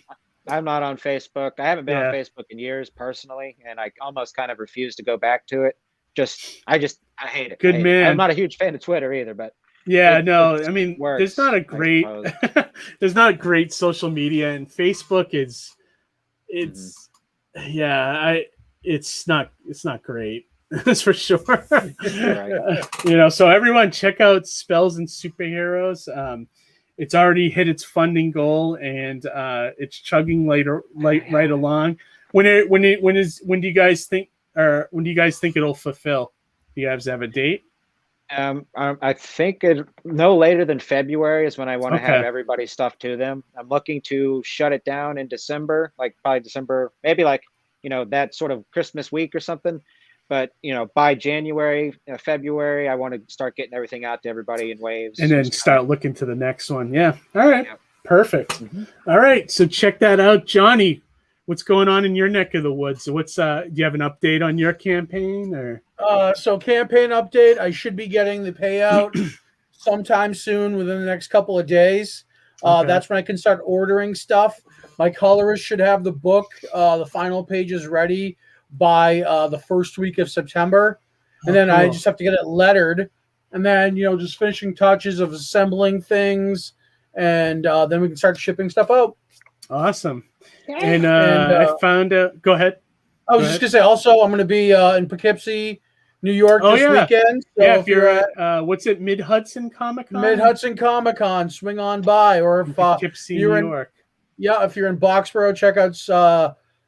I'm not on Facebook. I haven't been on Facebook in years personally, and I almost kind of refuse to go back to it. I hate it. Good man. I'm not a huge fan of Twitter either, but I mean, there's not a great there's not a great social media, and Facebook it's not great. That's for sure. Right. You know, so everyone check out Spells and Superheroes. It's already hit its funding goal, and it's chugging right along. When do you guys think it'll fulfill? Do you guys have a date? I think no later than February is when I want to have everybody's stuff to them. I'm looking to shut it down in December, like probably December, maybe like, you know, that sort of Christmas week or something. But, you know, by January, February, I want to start getting everything out to everybody in waves. And then start looking to the next one. Yeah. All right. Yeah. Perfect. Mm-hmm. All right. So check that out. Johnny, what's going on in your neck of the woods? So do you have an update on your campaign or? So campaign update, I should be getting the payout sometime soon within the next couple of days. That's when I can start ordering stuff. My colorist should have the book, the final pages ready by the first week of September. And then I just have to get it lettered. And then, you know, just finishing touches of assembling things. And then we can start shipping stuff out. Awesome. And I found out, go ahead. I was just going to say, also, I'm going to be in Poughkeepsie New York this weekend. So if you're at what's it, Mid Hudson Comic Con? Mid Hudson Comic Con, swing on by. Or if Poughkeepsie, you're New York. If you're in Boxborough, check out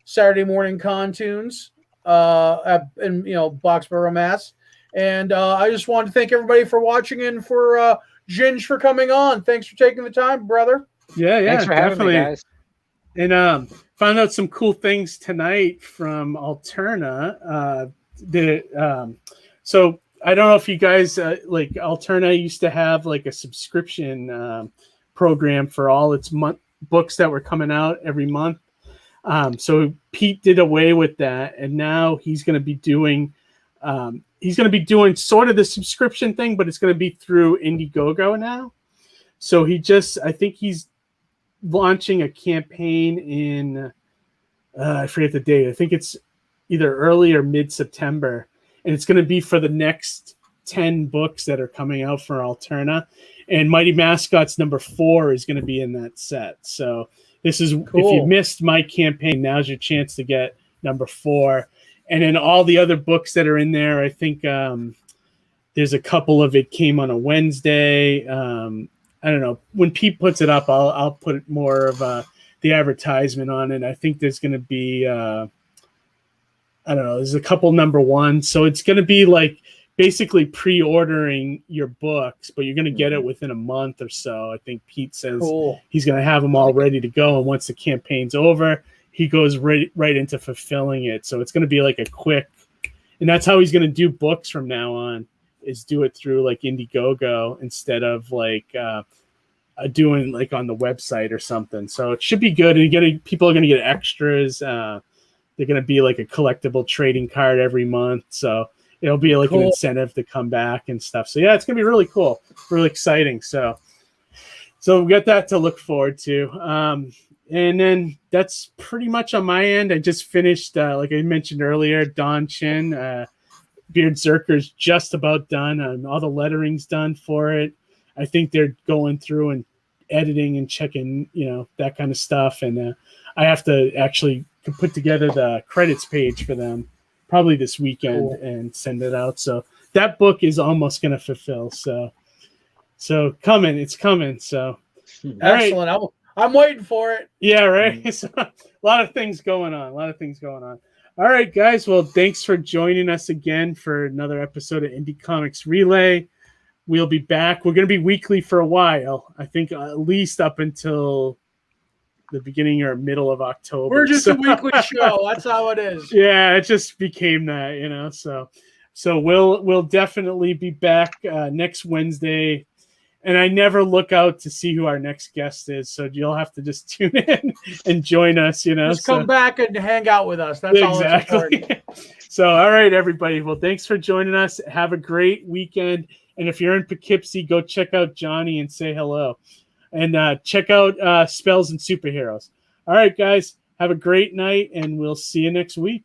Saturday Morning Contunes in Boxborough, Mass. And I just want to thank everybody for watching and for Ginge for coming on. Thanks for taking the time, brother. Yeah, Thanks for having me, guys. And found out some cool things tonight from Alterna. So I don't know if you guys like Alterna used to have like a subscription program for all its books that were coming out every month. So Pete did away with that, and now he's going to be doing sort of the subscription thing, but it's going to be through Indiegogo now. So I think he's launching a campaign in I forget the date. I think it's either early or mid-September, and it's going to be for the next 10 books that are coming out for Alterna. And Mighty Mascots #4 is going to be in that set. So this is cool. If you missed my campaign, now's your chance to get #4. And then all the other books that are in there, I think there's a couple of it came on a Wednesday. I don't know. When Pete puts it up, I'll put more of the advertisement on it. I think there's going to be, I don't know, there's a couple #1. So it's going to be like basically pre-ordering your books, but you're going to get it within a month or so. I think Pete says he's going to have them all ready to go. And once the campaign's over, he goes right into fulfilling it. So it's going to be like a quick, and that's how he's going to do books from now on, is do it through like Indiegogo instead of like doing like on the website or something. So it should be good. And people are going to get extras. They're going to be like a collectible trading card every month. So it'll be like an incentive to come back and stuff. So yeah, it's going to be really cool, really exciting. So we got that to look forward to. And then that's pretty much on my end. I just finished, like I mentioned earlier, Don Chin, Beard Zerker's just about done. All the lettering's done for it. I think they're going through and editing and checking, that kind of stuff. And I have to actually put together the credits page for them probably this weekend and send it out. So that book is almost going to fulfill. So it's coming. So excellent. Right. I'm waiting for it. Yeah, right. So, a lot of things going on. All right, guys. Well, thanks for joining us again for another episode of Indie Comics Relay. We'll be back. We're going to be weekly for a while. I think at least up until the beginning or middle of October. We're just a weekly show. That's how it is. Yeah, it just became that, So we'll definitely be back next Wednesday. And I never look out to see who our next guest is, so you'll have to just tune in and join us. Just come back and hang out with us. That's exactly. all. Exactly. So, all right, everybody. Well, thanks for joining us. Have a great weekend. And if you're in Poughkeepsie, go check out Johnny and say hello. And check out Spells and Superheroes. All right, guys. Have a great night, and we'll see you next week.